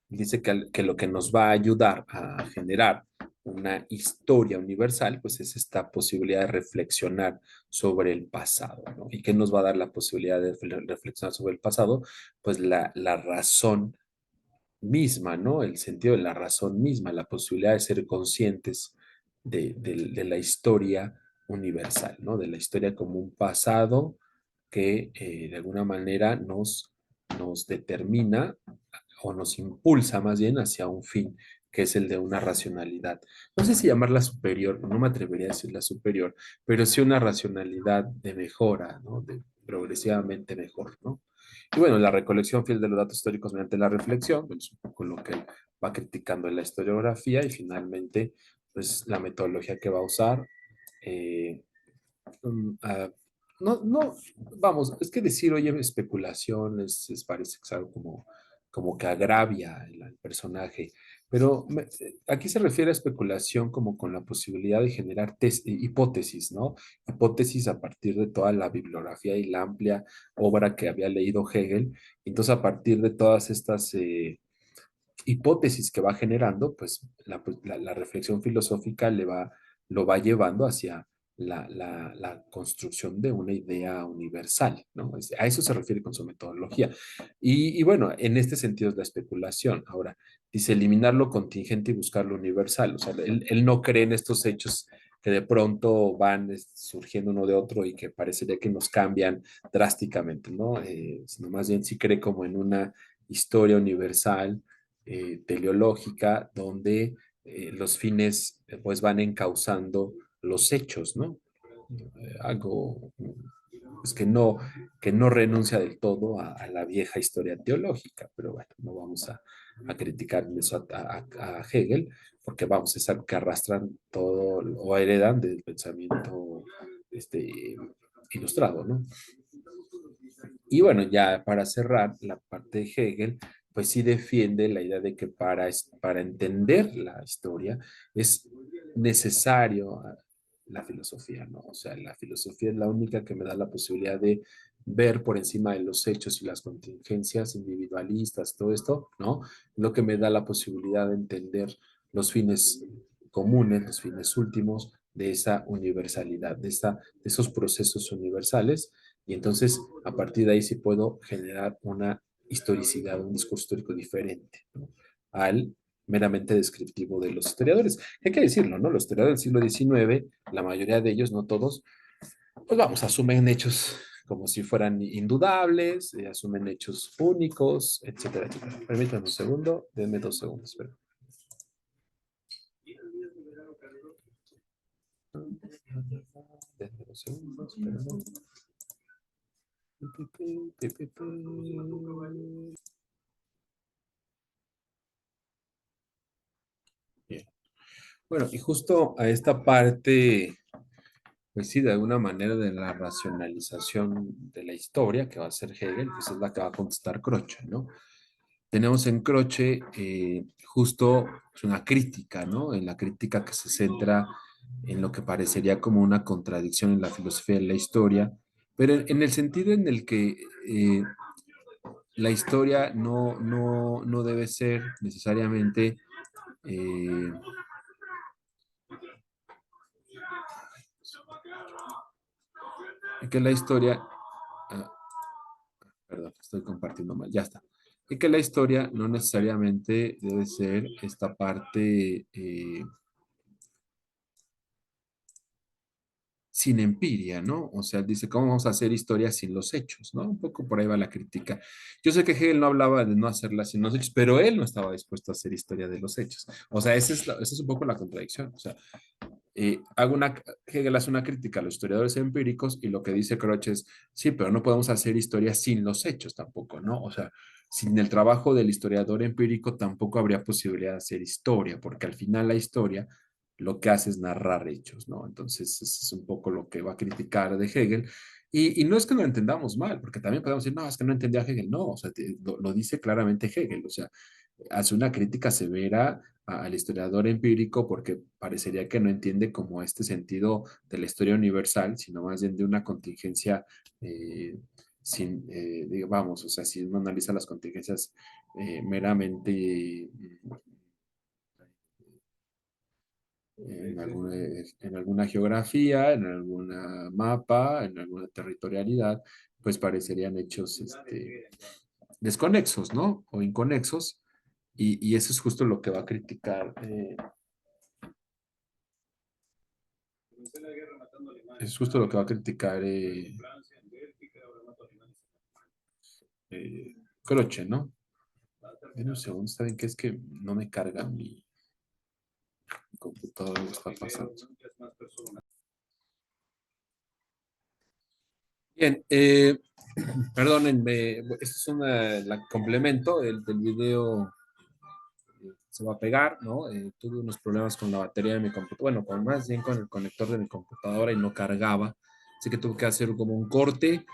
dice que lo que nos va a ayudar a generar una historia universal, pues es esta posibilidad de reflexionar sobre el pasado, ¿no? ¿Y qué nos va a dar la posibilidad de reflexionar sobre el pasado? Pues la razón misma, ¿no? El sentido de la razón misma, la posibilidad de ser conscientes de la historia universal, ¿no? De la historia como un pasado que de alguna manera nos determina o nos impulsa más bien hacia un fin, que es el de una racionalidad. No sé si llamarla superior, no me atrevería a decirla superior, pero sí una racionalidad de mejora, ¿no? De progresivamente mejor, ¿no? Y bueno, la recolección fiel de los datos históricos mediante la reflexión, pues, es un poco lo que va criticando en la historiografía y finalmente, pues la metodología que va a usar. eh, ah, no, vamos, es que decir, oye, especulación parece que es algo como que agravia al personaje, pero aquí se refiere a especulación como con la posibilidad de generar hipótesis, ¿no? Hipótesis a partir de toda la bibliografía y la amplia obra que había leído Hegel. Entonces, a partir de todas estas hipótesis que va generando, pues la reflexión filosófica lo va llevando hacia la construcción de una idea universal, ¿no? A eso se refiere con su metodología. Y bueno, en este sentido es la especulación. Ahora, dice eliminar lo contingente y buscar lo universal. O sea, él no cree en estos hechos que de pronto van surgiendo uno de otro y que parecería que nos cambian drásticamente, ¿no? Sino más bien sí cree como en una historia universal teleológica donde los fines pues van encauzando los hechos, ¿no? Algo pues, que no renuncia del todo a la vieja historia teológica, pero bueno, no vamos a criticar eso a Hegel, porque vamos, es algo que arrastran todo o heredan del pensamiento ilustrado, ¿no? Y bueno, ya para cerrar la parte de Hegel, pues sí defiende la idea de que para entender la historia es necesario la filosofía, ¿no? O sea, la filosofía es la única que me da la posibilidad de ver por encima de los hechos y las contingencias individualistas, todo esto, ¿no? Lo que me da la posibilidad de entender los fines comunes, los fines últimos de esa universalidad, de esos procesos universales y entonces, a partir de ahí sí puedo generar una historicidad, un discurso histórico diferente, ¿no? Al meramente descriptivo de los historiadores. Hay que decirlo, ¿no? Los historiadores del siglo XIX, la mayoría de ellos, no todos, pues vamos, asumen hechos como si fueran indudables, asumen hechos únicos, etcétera, etcétera. Permítanme un segundo, denme 2 segundos. Pero... Denme 2 segundos, perdón. Bien. Bueno, y justo a esta parte, pues sí, de alguna manera de la racionalización de la historia que va a hacer Hegel, pues es la que va a contestar Croce, ¿no? Tenemos en Croce justo pues, una crítica, ¿no? En la crítica que se centra en lo que parecería como una contradicción en la filosofía de la historia, pero en el sentido en el que la historia no debe ser necesariamente eh, que la historia, ah, perdón, estoy compartiendo mal, ya está. Y que la historia no necesariamente debe ser esta parte sin empiria, ¿no? O sea, dice, ¿cómo vamos a hacer historia sin los hechos, ¿no? Un poco por ahí va la crítica. Yo sé que Hegel no hablaba de no hacerla sin los hechos, pero él no estaba dispuesto a hacer historia de los hechos. O sea, esa es un poco la contradicción. O sea, Hegel hace una crítica a los historiadores empíricos y lo que dice Croce es, sí, pero no podemos hacer historia sin los hechos tampoco, ¿no? O sea, sin el trabajo del historiador empírico tampoco habría posibilidad de hacer historia, porque al final la historia lo que hace es narrar hechos, ¿no? Entonces, eso es un poco lo que va a criticar de Hegel. Y no es que lo entendamos mal, porque también podemos decir, no, es que no entendía a Hegel, no, o sea, lo dice claramente Hegel, o sea, hace una crítica severa al historiador empírico porque parecería que no entiende como este sentido de la historia universal, sino más bien de una contingencia digamos, o sea, si uno analiza las contingencias meramente en alguna geografía, en alguna mapa, en alguna territorialidad, pues parecerían hechos desconexos, ¿no? O inconexos. Y eso es justo lo que va a criticar es justo lo que va a criticar Croce, ¿no? Dime un segundo, ¿saben qué? Es que no me carga mi computadora, lo está pasando. Bien, perdónenme, esto es la complemento del video, se va a pegar, ¿no? Tuve unos problemas con la batería de mi computadora, bueno, más bien con el conector de mi computadora y no cargaba, así que tuve que hacer como un corte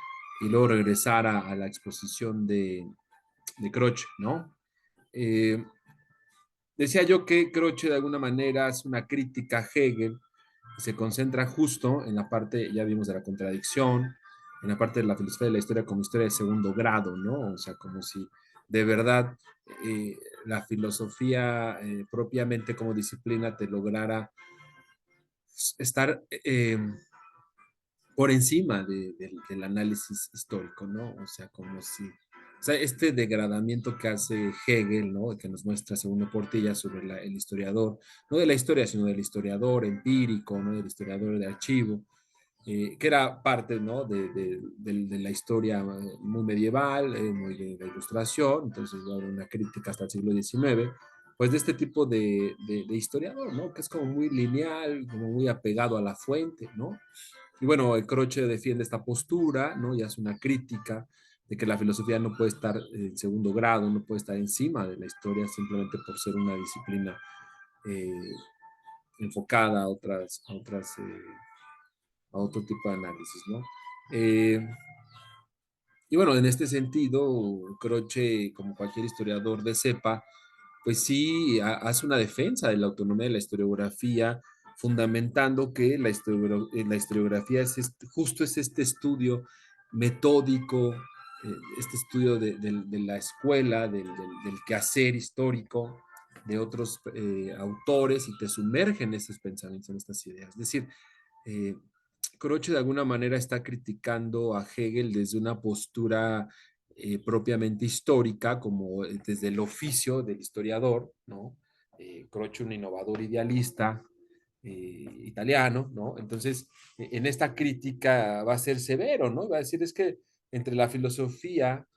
y luego regresar a la exposición de Croce, ¿no? Eh, Decía yo que Croce de alguna manera es una crítica a Hegel que se concentra justo en la parte, ya vimos, de la contradicción, en la parte de la filosofía de la historia como historia de segundo grado, ¿no? O sea, como si de verdad la filosofía propiamente como disciplina te lograra estar por encima del análisis histórico, ¿no? O sea, como si, o sea, este degradamiento que hace Hegel, ¿no? Que nos muestra según Portilla sobre el historiador, no de la historia, sino del historiador empírico, ¿no? Del historiador de archivo, que era parte, ¿no? De la historia muy medieval, muy de la ilustración, entonces va a haber una crítica hasta el siglo XIX, pues de este tipo de historiador, ¿no? Que es como muy lineal, como muy apegado a la fuente, ¿no? Y bueno, el Croce defiende esta postura, ¿no? Y hace una crítica de que la filosofía no puede estar en segundo grado, no puede estar encima de la historia simplemente por ser una disciplina eh, enfocada a otro tipo de análisis, ¿no? Y bueno, en este sentido, Croce, como cualquier historiador de cepa, pues sí hace una defensa de la autonomía de la historiografía, fundamentando que la historiografía justo es este estudio metódico, este estudio de la escuela, del quehacer histórico de otros autores y te sumerge en estos pensamientos, en estas ideas. Es decir, eh, Croce de alguna manera está criticando a Hegel desde una postura propiamente histórica, como desde el oficio del historiador, ¿no? Croce, un innovador idealista italiano, ¿no? Entonces, en esta crítica va a ser severo, ¿no? Va a decir, es que entre la filosofía,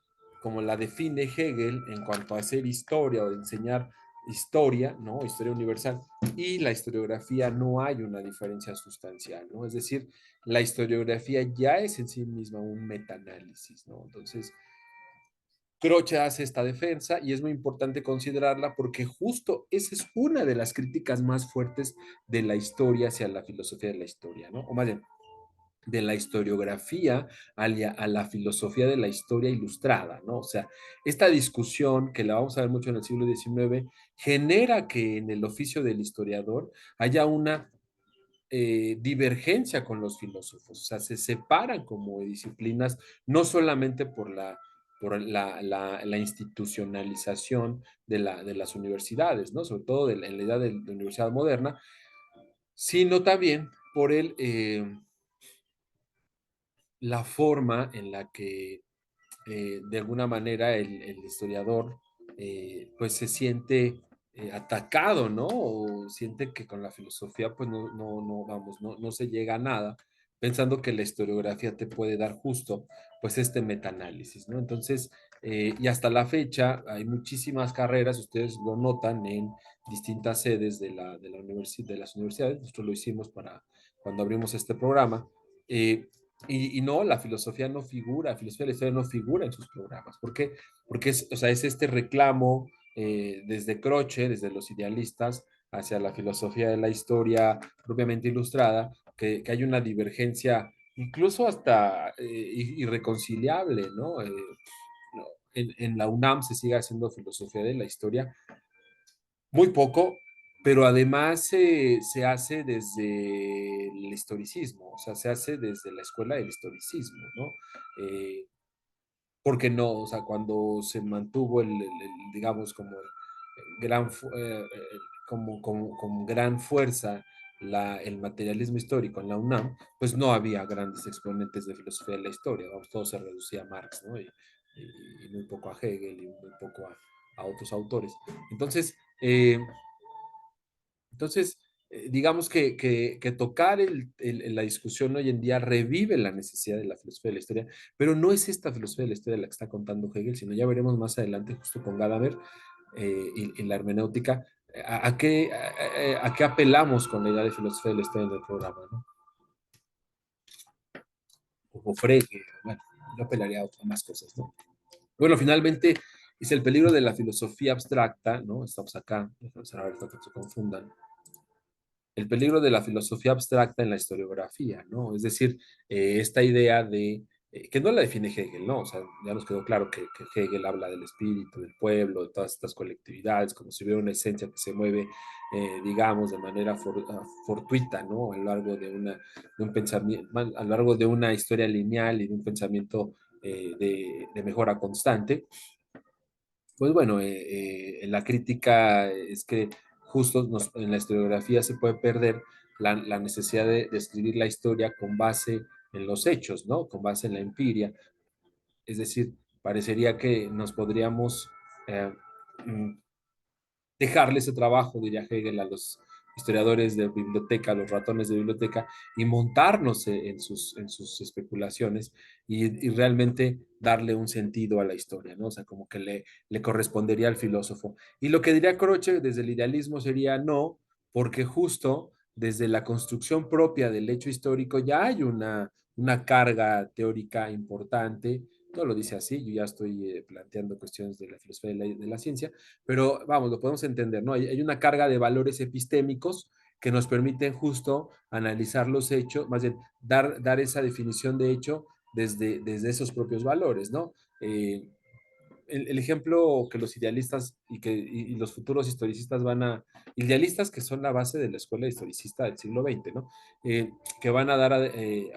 como la define Hegel, en cuanto a hacer historia o de enseñar historia, ¿no? Historia universal, y la historiografía no hay una diferencia sustancial, ¿no? Es decir, la historiografía ya es en sí misma un metaanálisis, ¿no? Entonces, Croce hace esta defensa y es muy importante considerarla porque justo esa es una de las críticas más fuertes de la historia hacia la filosofía de la historia, ¿no? O más bien, de la historiografía a la filosofía de la historia ilustrada, ¿no? O sea, esta discusión, que la vamos a ver mucho en el siglo XIX, genera que en el oficio del historiador haya una divergencia con los filósofos, o sea, se separan como disciplinas, no solamente por la institucionalización de las universidades, ¿no? Sobre todo en la edad de la universidad moderna, sino también por la forma en la que de alguna manera el historiador pues se siente atacado, ¿no? O siente que con la filosofía pues vamos, no se llega a nada, pensando que la historiografía te puede dar justo pues este metaanálisis, ¿no? Entonces, y hasta la fecha hay muchísimas carreras, ustedes lo notan en distintas sedes de las universidades, nosotros lo hicimos para cuando abrimos este programa, y no, la filosofía no figura, la filosofía de la historia no figura en sus programas. ¿Por qué? Porque es, o sea, es este reclamo desde Croce, desde los idealistas, hacia la filosofía de la historia propiamente ilustrada, que hay una divergencia incluso hasta irreconciliable, ¿no? No, en la UNAM se sigue haciendo filosofía de la historia, muy poco, pero además se hace desde el historicismo, o sea, se hace desde la escuela del historicismo, ¿no? Porque no, o sea, cuando se mantuvo digamos, como gran, como gran fuerza el materialismo histórico en la UNAM, pues no había grandes exponentes de filosofía de la historia, vamos, todo se reducía a Marx, ¿no? Y muy poco a Hegel y muy poco a otros autores. Entonces, entonces, digamos que tocar la discusión hoy en día revive la necesidad de la filosofía de la historia, pero no es esta filosofía de la historia la que está contando Hegel, sino ya veremos más adelante, justo con Gadamer y la hermenéutica, a qué apelamos con la idea de filosofía de la historia en el programa, ¿no? O Frege, bueno, yo apelaría a más cosas, ¿no? Bueno, finalmente es el peligro de la filosofía abstracta, ¿no? Estamos acá, déjame cerrar esto que se confundan. El peligro de la filosofía abstracta en la historiografía, ¿no? Es decir, esta idea que no la define Hegel, ¿no? O sea, ya nos quedó claro que Hegel habla del espíritu, del pueblo, de todas estas colectividades, como si hubiera una esencia que se mueve, digamos, de manera fortuita, ¿no? A lo largo de un pensamiento, a lo largo de una historia lineal y de un pensamiento de mejora constante. Pues bueno, en la crítica es que justo en la historiografía se puede perder la necesidad de escribir la historia con base en los hechos, ¿no? Con base en la empiria. Es decir, parecería que nos podríamos eh, mm, dejarle ese trabajo, diría Hegel, historiadores de biblioteca, los ratones de biblioteca, y montarnos en sus especulaciones y realmente darle un sentido a la historia, ¿no? O sea, como que le correspondería al filósofo. Y lo que diría Croce desde el idealismo sería no, porque justo desde la construcción propia del hecho histórico ya hay una carga teórica importante. No lo dice así, yo ya estoy planteando cuestiones de la filosofía de la ciencia, pero vamos, lo podemos entender, ¿no? Hay una carga de valores epistémicos que nos permiten justo analizar los hechos, más bien dar esa definición de hecho desde esos propios valores, ¿no? El ejemplo que los idealistas y los futuros historicistas idealistas que son la base de la escuela historicista del siglo XX, ¿no? Que van a dar, y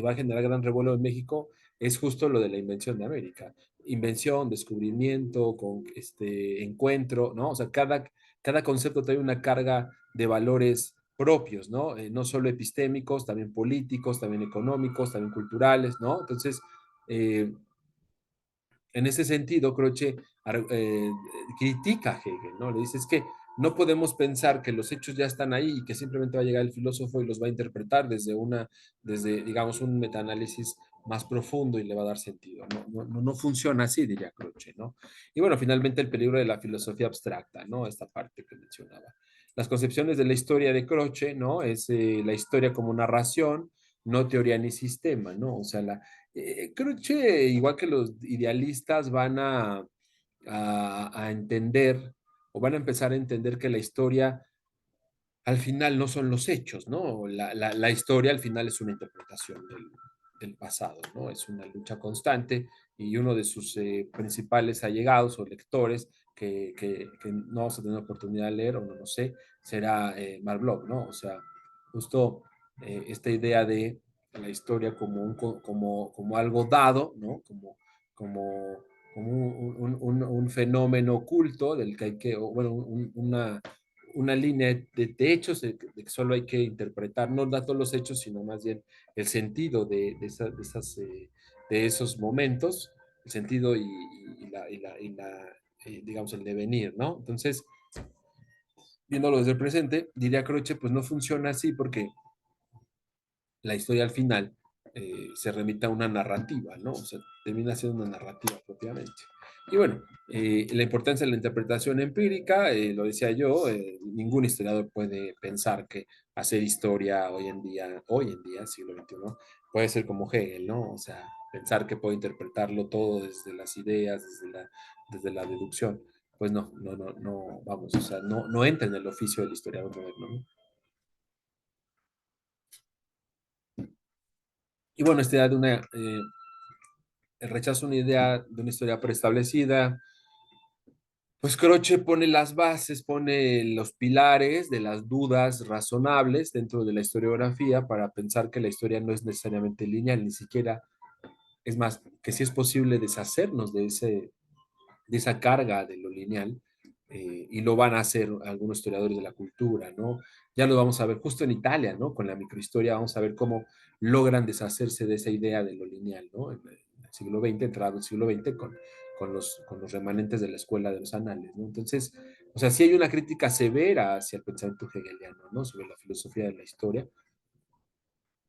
va a generar gran revuelo en México, es justo lo de la invención de América. Invención, descubrimiento, con encuentro, ¿no? O sea, cada concepto trae una carga de valores propios, ¿no? No solo epistémicos, también políticos, también económicos, también culturales, ¿no? Entonces, en ese sentido, Croce eh, critica a Hegel, ¿no? Le dice, es que no podemos pensar que los hechos ya están ahí y que simplemente va a llegar el filósofo y los va a interpretar desde digamos, un metaanálisis más profundo y le va a dar sentido. No funciona así, diría Croce, ¿no? Y bueno, finalmente el peligro de la filosofía abstracta, ¿no? Esta parte que mencionaba. Las concepciones de la historia de Croce, ¿no? Es la historia como narración, no teoría ni sistema, ¿no? O sea, creo que igual que los idealistas van a entender o van a empezar a entender que la historia al final no son los hechos, ¿no? La historia al final es una interpretación del pasado, ¿no? Es una lucha constante y uno de sus principales allegados o lectores que no vamos a tener oportunidad de leer o no lo sé, será Mark Bloch, ¿no? O sea, justo esta idea de la historia como algo dado, ¿no? Como un fenómeno oculto del que hay que, o, bueno, una línea de hechos de que solo hay que interpretar, no todos los hechos, sino más bien el sentido de esos momentos, el sentido digamos, el devenir, ¿no? Entonces, viéndolo desde el presente, diría Croce, pues no funciona así porque la historia al final se remite a una narrativa, ¿no? O sea, termina siendo una narrativa propiamente. Y bueno, la importancia de la interpretación empírica, lo decía yo, ningún historiador puede pensar que hacer historia hoy en día, siglo XXI, puede ser como Hegel, ¿no? O sea, pensar que puede interpretarlo todo desde las ideas, desde la deducción, pues no, vamos, o sea, no entra en el oficio del historiador moderno, ¿no? Y bueno, esta idea el rechazo a una idea de una historia preestablecida, pues Croce pone las bases, pone los pilares de las dudas razonables dentro de la historiografía para pensar que la historia no es necesariamente lineal, ni siquiera, es más, que sí es posible deshacernos de esa carga de lo lineal, y lo van a hacer algunos historiadores de la cultura, ¿no? Ya lo vamos a ver justo en Italia, ¿no? Con la microhistoria vamos a ver cómo logran deshacerse de esa idea de lo lineal, ¿no? En el siglo XX, entrado el siglo XX, con los remanentes de la escuela de los anales, ¿no? Entonces, o sea, sí hay una crítica severa hacia el pensamiento hegeliano, ¿no? Sobre la filosofía de la historia,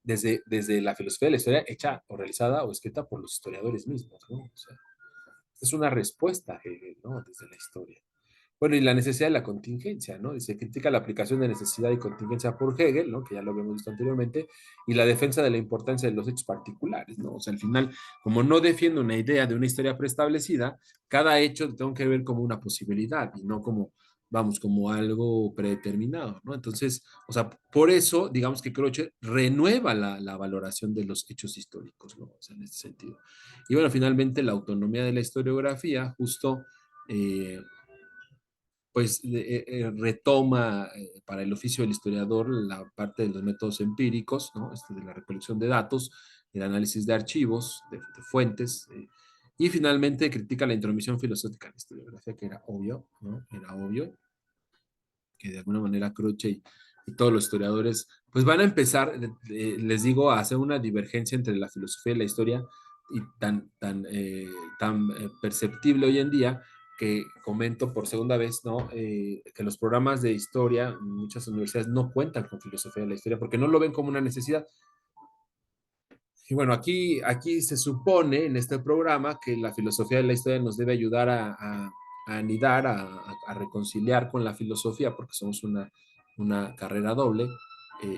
desde la filosofía de la historia hecha o realizada o escrita por los historiadores mismos, ¿no? O sea, es una respuesta a Hegel, ¿no? Desde la historia. Bueno, y la necesidad de la contingencia, ¿no? Se critica la aplicación de necesidad y contingencia por Hegel, ¿no? Que ya lo habíamos visto anteriormente, y la defensa de la importancia de los hechos particulares, ¿no? O sea, al final, como no defiendo una idea de una historia preestablecida, cada hecho tengo que ver como una posibilidad y no como, vamos, como algo predeterminado, ¿no? Entonces, o sea, por eso, digamos que Croce renueva la valoración de los hechos históricos, ¿no? O sea, en este sentido. Y bueno, finalmente la autonomía de la historiografía, justo pues retoma para el oficio del historiador la parte de los métodos empíricos, ¿no? De la recolección de datos, el análisis de archivos, de fuentes, y finalmente critica la intromisión filosófica en la historiografía, que era obvio, ¿no? Era obvio que de alguna manera Croce y todos los historiadores pues van a empezar, les digo, a hacer una divergencia entre la filosofía y la historia y tan perceptible hoy en día, que comento por segunda vez, ¿no? Que los programas de historia en muchas universidades no cuentan con filosofía de la historia porque no lo ven como una necesidad. Y bueno, aquí se supone en este programa que la filosofía de la historia nos debe ayudar a anidar, a reconciliar con la filosofía, porque somos una carrera doble,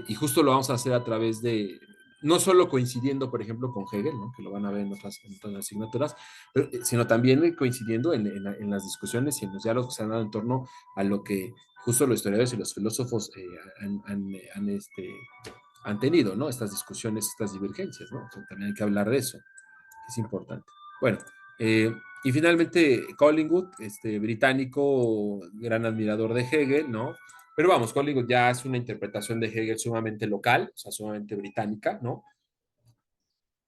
y justo lo vamos a hacer a través de, no solo coincidiendo, por ejemplo, con Hegel, ¿no? Que lo van a ver en otras asignaturas, pero, sino también coincidiendo en las discusiones y en los diálogos que se han dado en torno a lo que justo los historiadores y los filósofos han tenido, ¿no? Estas discusiones, estas divergencias, ¿no? O sea, también hay que hablar de eso, que es importante. Bueno, y finalmente Collingwood, británico, gran admirador de Hegel, ¿no? Pero vamos, Collingwood ya es una interpretación de Hegel sumamente local, o sea, sumamente británica, ¿no?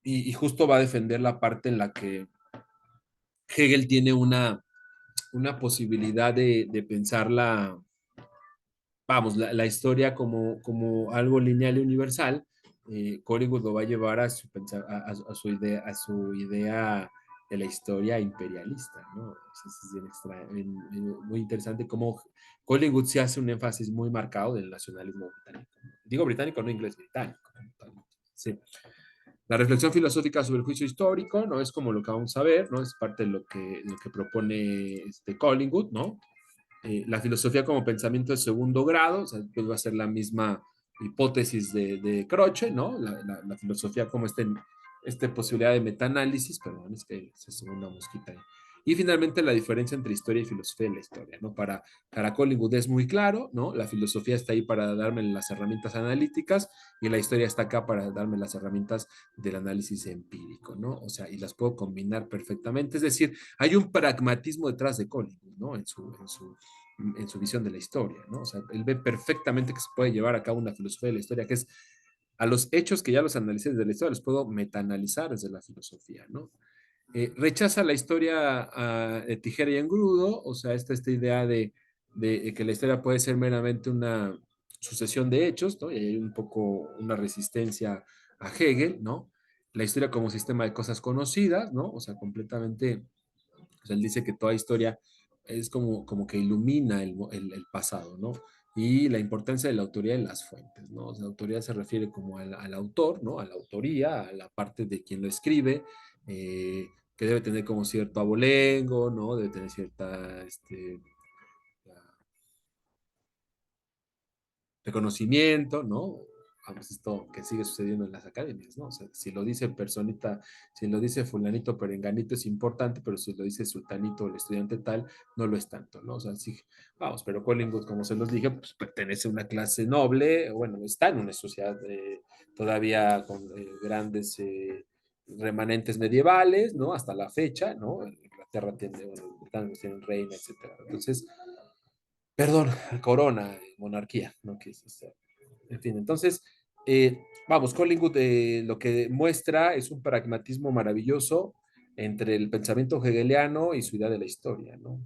Y justo va a defender la parte en la que Hegel tiene una posibilidad de pensar vamos, la historia como algo lineal y universal. Collingwood lo va a llevar a a su idea de la historia imperialista, ¿no? Es bien muy interesante cómo Collingwood se hace un énfasis muy marcado del nacionalismo británico. Digo británico, no inglés, británico. Sí. La reflexión filosófica sobre el juicio histórico, ¿no? Es como lo que vamos a ver, ¿no? Es parte de lo que propone Collingwood, ¿no? La filosofía como pensamiento de segundo grado, o sea, pues va a ser la misma hipótesis de Croce, ¿no? La filosofía como posibilidad de metaanálisis, perdón, es que se sube una mosquita ahí. Y finalmente la diferencia entre historia y filosofía de la historia, ¿no? Para Collingwood es muy claro, ¿no? La filosofía está ahí para darme las herramientas analíticas y la historia está acá para darme las herramientas del análisis empírico, ¿no? O sea, y las puedo combinar perfectamente. Es decir, hay un pragmatismo detrás de Collingwood, ¿no? En su visión de la historia, ¿no? O sea, él ve perfectamente que se puede llevar a cabo una filosofía de la historia que es a los hechos que ya los analicé desde la historia, los puedo metaanalizar desde la filosofía, ¿no? Rechaza la historia de tijera y engrudo, o sea, esta idea de que la historia puede ser meramente una sucesión de hechos, ¿no? Y hay un poco una resistencia a Hegel, ¿no? La historia como sistema de cosas conocidas, ¿no? O sea, completamente, o sea, él dice que toda historia es como que ilumina el pasado, ¿no? Y la importancia de la autoría en las fuentes, ¿no? O sea, la autoría se refiere como al autor, ¿no? A la autoría, a la parte de quien lo escribe, que debe tener como cierto abolengo, ¿no? Debe tener cierta, reconocimiento, ¿no? Vamos, esto que sigue sucediendo en las academias, ¿no? O sea, si lo dice personita, si lo dice fulanito perenganito es importante, pero si lo dice sultanito o el estudiante tal, no lo es tanto, ¿no? O sea, sí, vamos, pero Collingwood, como se los dije, pues pertenece a una clase noble, bueno, está en una sociedad todavía con grandes remanentes medievales, ¿no? Hasta la fecha, ¿no? Inglaterra tiene, bueno, Britanos tienen reina, etcétera. Entonces, perdón, corona, monarquía, ¿no? Que es, en fin, entonces, vamos, Collingwood lo que muestra es un pragmatismo maravilloso entre el pensamiento hegeliano y su idea de la historia, ¿no?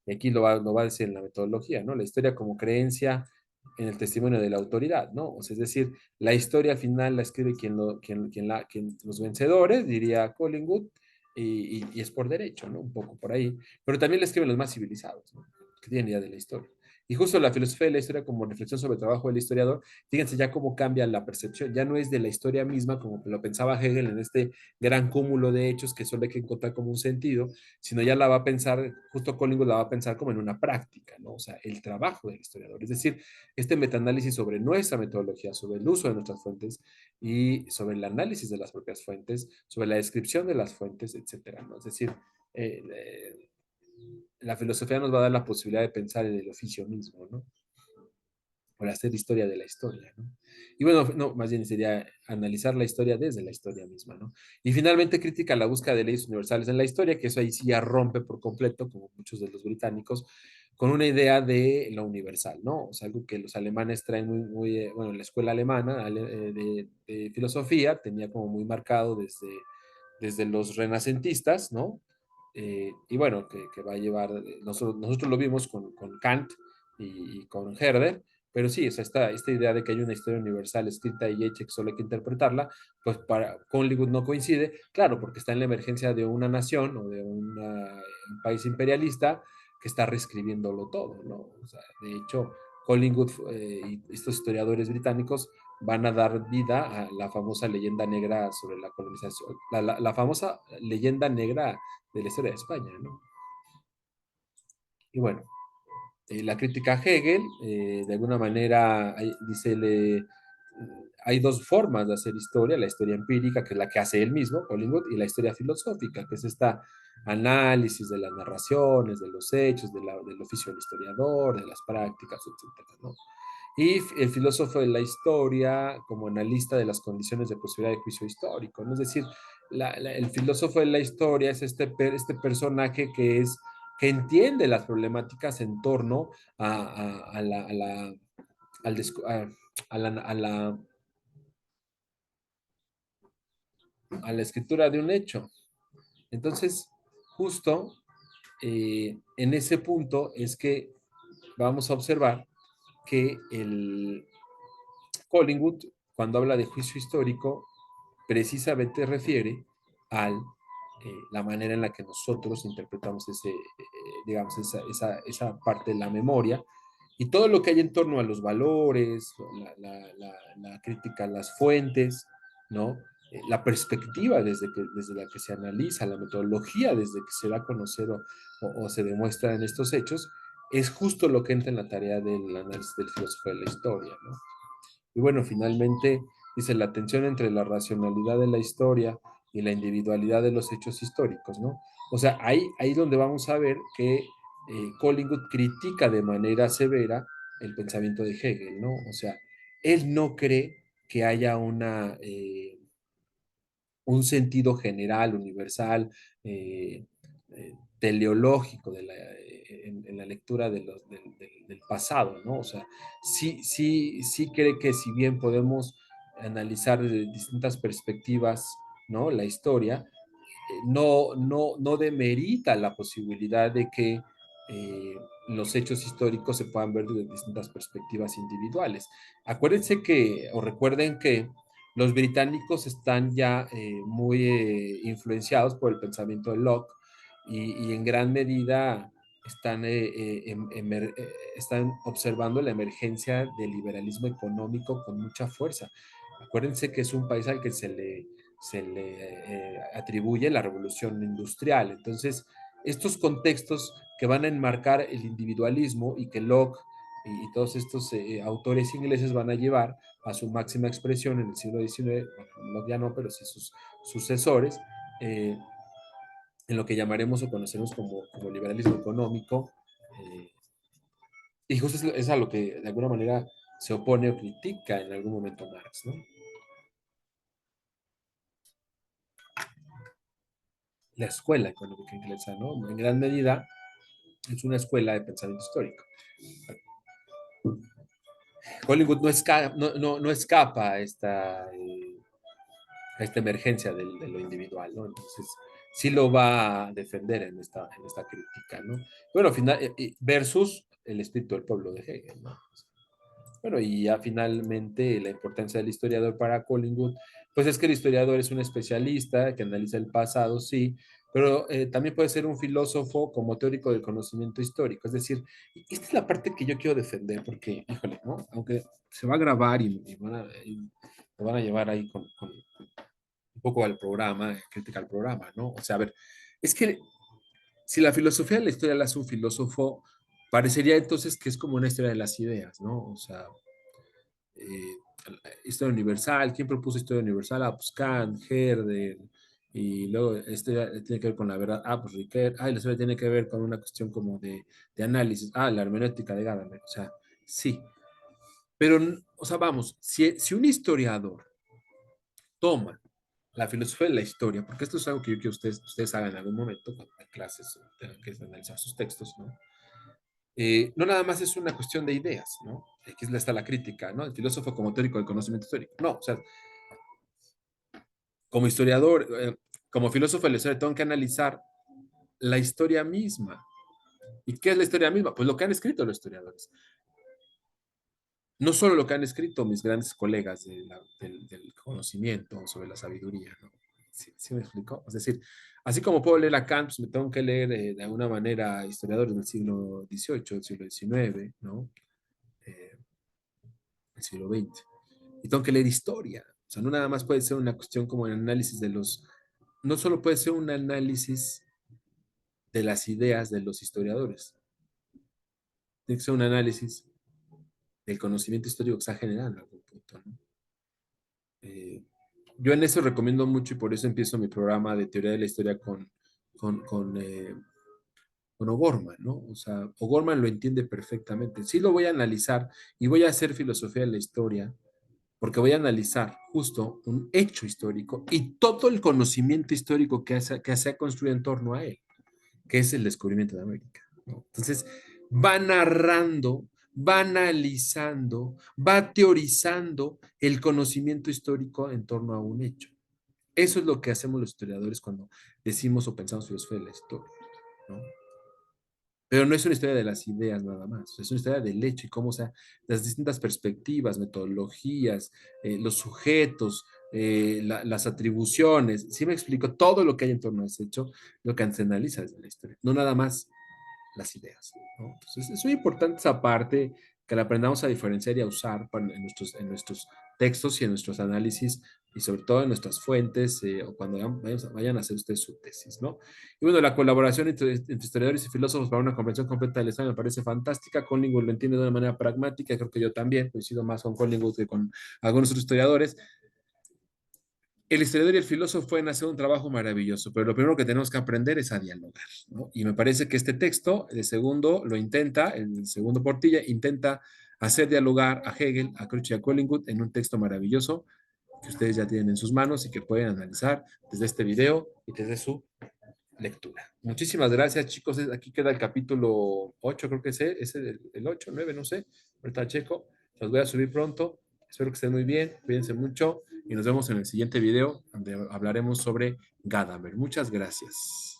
Y aquí lo va a decir en la metodología, ¿no? La historia como creencia en el testimonio de la autoridad, ¿no? O sea, es decir, la historia al final la escribe quien los vencedores, diría Collingwood, y es por derecho, ¿no? Un poco por ahí. Pero también la escriben los más civilizados, ¿no? Que tienen idea de la historia. Y justo la filosofía de la historia como reflexión sobre el trabajo del historiador, fíjense ya cómo cambia la percepción, ya no es de la historia misma como lo pensaba Hegel en este gran cúmulo de hechos que solo hay que encontrar como un sentido, sino ya la va a pensar, justo Collingwood la va a pensar como en una práctica, ¿no? O sea, el trabajo del historiador, es decir, este metaanálisis sobre nuestra metodología, sobre el uso de nuestras fuentes y sobre el análisis de las propias fuentes, sobre la descripción de las fuentes, etcétera, ¿no? Es decir, eh, eh, la filosofía nos va a dar la posibilidad de pensar en el oficio mismo, ¿no? Para hacer historia de la historia, ¿no? Y bueno, no, más bien sería analizar la historia desde la historia misma, ¿no? Y finalmente critica la búsqueda de leyes universales en la historia, que eso ahí sí ya rompe por completo, como muchos de los británicos, con una idea de lo universal, ¿no? O sea, algo que los alemanes traen bueno, la escuela alemana de filosofía tenía como muy marcado desde los renacentistas, ¿no? Y bueno, que va a llevar, nosotros lo vimos con Kant y con Herder, Pero sí, o sea, esta idea de que hay una historia universal escrita y hecha que solo hay que interpretarla, pues para Hollywood no coincide, claro, porque está en la emergencia de una nación o de un país imperialista que está reescribiéndolo todo, ¿no? O sea, de hecho, Collingwood y estos historiadores británicos van a dar vida a la famosa leyenda negra sobre la colonización, la famosa leyenda negra de la historia de España, ¿no? Y bueno, la crítica a Hegel, de alguna manera, dice, hay dos formas de hacer historia, la historia empírica, que es la que hace él mismo, Collingwood, y la historia filosófica, que es esta análisis de las narraciones, de los hechos, del oficio del historiador, de las prácticas, etcétera, ¿no? Y el filósofo de la historia como analista de las condiciones de posibilidad de juicio histórico, ¿no? Es decir, el filósofo de la historia es este personaje que entiende las problemáticas en torno a la, a la, al descu- a la escritura de un hecho. Entonces, justo en ese punto es que vamos a observar que el Collingwood, cuando habla de juicio histórico, precisamente refiere a la manera en la que nosotros interpretamos digamos, esa parte de la memoria y todo lo que hay en torno a los valores, la crítica a las fuentes, ¿no? La perspectiva desde la que se analiza, la metodología desde que se da a conocer o se demuestra en estos hechos, es justo lo que entra en la tarea del análisis del filósofo de la historia, ¿no? Y bueno, finalmente dice la tensión entre la racionalidad de la historia y la individualidad de los hechos históricos, ¿no? O sea, ahí donde vamos a ver que Collingwood critica de manera severa el pensamiento de Hegel, ¿no? O sea, él no cree que haya un sentido general, universal, teleológico en la lectura del pasado, ¿no? O sea, sí cree que si bien podemos analizar desde distintas perspectivas, ¿no? La historia, no demerita la posibilidad de que los hechos históricos se puedan ver desde distintas perspectivas individuales. Acuérdense que, o recuerden que los británicos están ya muy influenciados por el pensamiento de Locke y en gran medida están observando la emergencia del liberalismo económico con mucha fuerza. Acuérdense que es un país al que se le atribuye la revolución industrial. Entonces, estos contextos que van a enmarcar el individualismo y que Locke y todos estos autores ingleses van a llevar a su máxima expresión en el siglo XIX, bueno, Locke ya no, pero sí sus sucesores, eh, en lo que llamaremos o conoceremos como liberalismo económico, eh, y justo es a lo que de alguna manera se opone o critica en algún momento Marx, ¿no? La escuela económica inglesa, ¿no? En gran medida es una escuela de pensamiento histórico. Hollywood no escapa a esta emergencia de lo individual, ¿no? Entonces, sí lo va a defender en esta crítica, ¿no? Bueno, final, versus el espíritu del pueblo de Hegel, ¿no? Bueno, y ya finalmente la importancia del historiador para Collingwood, pues es que el historiador es un especialista que analiza el pasado, sí, pero también puede ser un filósofo como teórico del conocimiento histórico. Es decir, esta es la parte que yo quiero defender, porque, híjole, ¿no? Aunque se va a grabar y lo van a llevar ahí con un poco al programa, crítica al programa, ¿no? O sea, a ver, es que si la filosofía de la historia la hace un filósofo, parecería entonces que es como una historia de las ideas, ¿no? O sea, eh, historia universal, ¿quién propuso historia universal? Ah, pues Kant, Herder, y luego historia tiene que ver con la verdad, ah, pues Ricoeur, ah, y la historia tiene que ver con una cuestión como de análisis, ah, la hermenéutica de Gadamer, o sea, sí, pero, o sea, vamos, si un historiador toma la filosofía de la historia, porque esto es algo que yo quiero que ustedes hagan en algún momento, cuando en clases tengan que analizar sus textos, ¿no? No nada más es una cuestión de ideas, ¿no? Aquí está la crítica, ¿no? El filósofo como teórico del conocimiento histórico. No, o sea, como historiador, como filósofo de la historia, tengo que analizar la historia misma. ¿Y qué es la historia misma? Pues lo que han escrito los historiadores. no solo lo que han escrito mis grandes colegas del conocimiento sobre la sabiduría, ¿no? ¿Sí me explico? Es decir, así como puedo leer a Kant, pues me tengo que leer de alguna manera historiadores del siglo XVIII, del siglo XIX, ¿no? Eh, del siglo XX. Y tengo que leer historia. O sea, no nada más puede ser una cuestión como el análisis de los, no solo puede ser un análisis de las ideas de los historiadores, tiene que ser un análisis del conocimiento histórico que se ha generado en algún punto, ¿no? Eh, yo en eso recomiendo mucho y por eso empiezo mi programa de teoría de la historia con, con, eh, con O'Gorman, ¿no? O sea, O'Gorman lo entiende perfectamente. Sí lo voy a analizar y voy a hacer filosofía de la historia porque voy a analizar justo un hecho histórico y todo el conocimiento histórico que se ha construido en torno a él, que es el descubrimiento de América, ¿no? Entonces, va narrando, va analizando, va teorizando el conocimiento histórico en torno a un hecho. Eso es lo que hacemos los historiadores cuando decimos o pensamos filosofía de la historia, ¿no? Pero no es una historia de las ideas nada más, es una historia del hecho y cómo, o sea, las distintas perspectivas, metodologías, los sujetos, las atribuciones, sí me explico, todo lo que hay en torno a ese hecho, lo que se analiza desde la historia, no nada más las ideas, ¿no? Entonces, es muy importante esa parte que la aprendamos a diferenciar y a usar en nuestros textos y en nuestros análisis y sobre todo en nuestras fuentes o cuando vayan a hacer ustedes su tesis, ¿no? Y bueno, la colaboración entre historiadores y filósofos para una comprensión completa del Islam me parece fantástica. Collingwood lo entiende de una manera pragmática, creo que yo también coincido más con Collingwood que con algunos otros historiadores. El historiador y el filósofo pueden hacer un trabajo maravilloso, pero lo primero que tenemos que aprender es a dialogar, ¿no? Y me parece que este texto, el segundo, lo intenta, el segundo Portilla, intenta hacer dialogar a Hegel, a Crouch y a Collingwood en un texto maravilloso que ustedes ya tienen en sus manos y que pueden analizar desde este video y desde su lectura. Muchísimas gracias, chicos. Aquí queda el capítulo 8, creo que es el 8, 9, no sé. Ahorita checo. Los voy a subir pronto. Espero que estén muy bien. Cuídense mucho y nos vemos en el siguiente video donde hablaremos sobre Gadamer. Muchas gracias.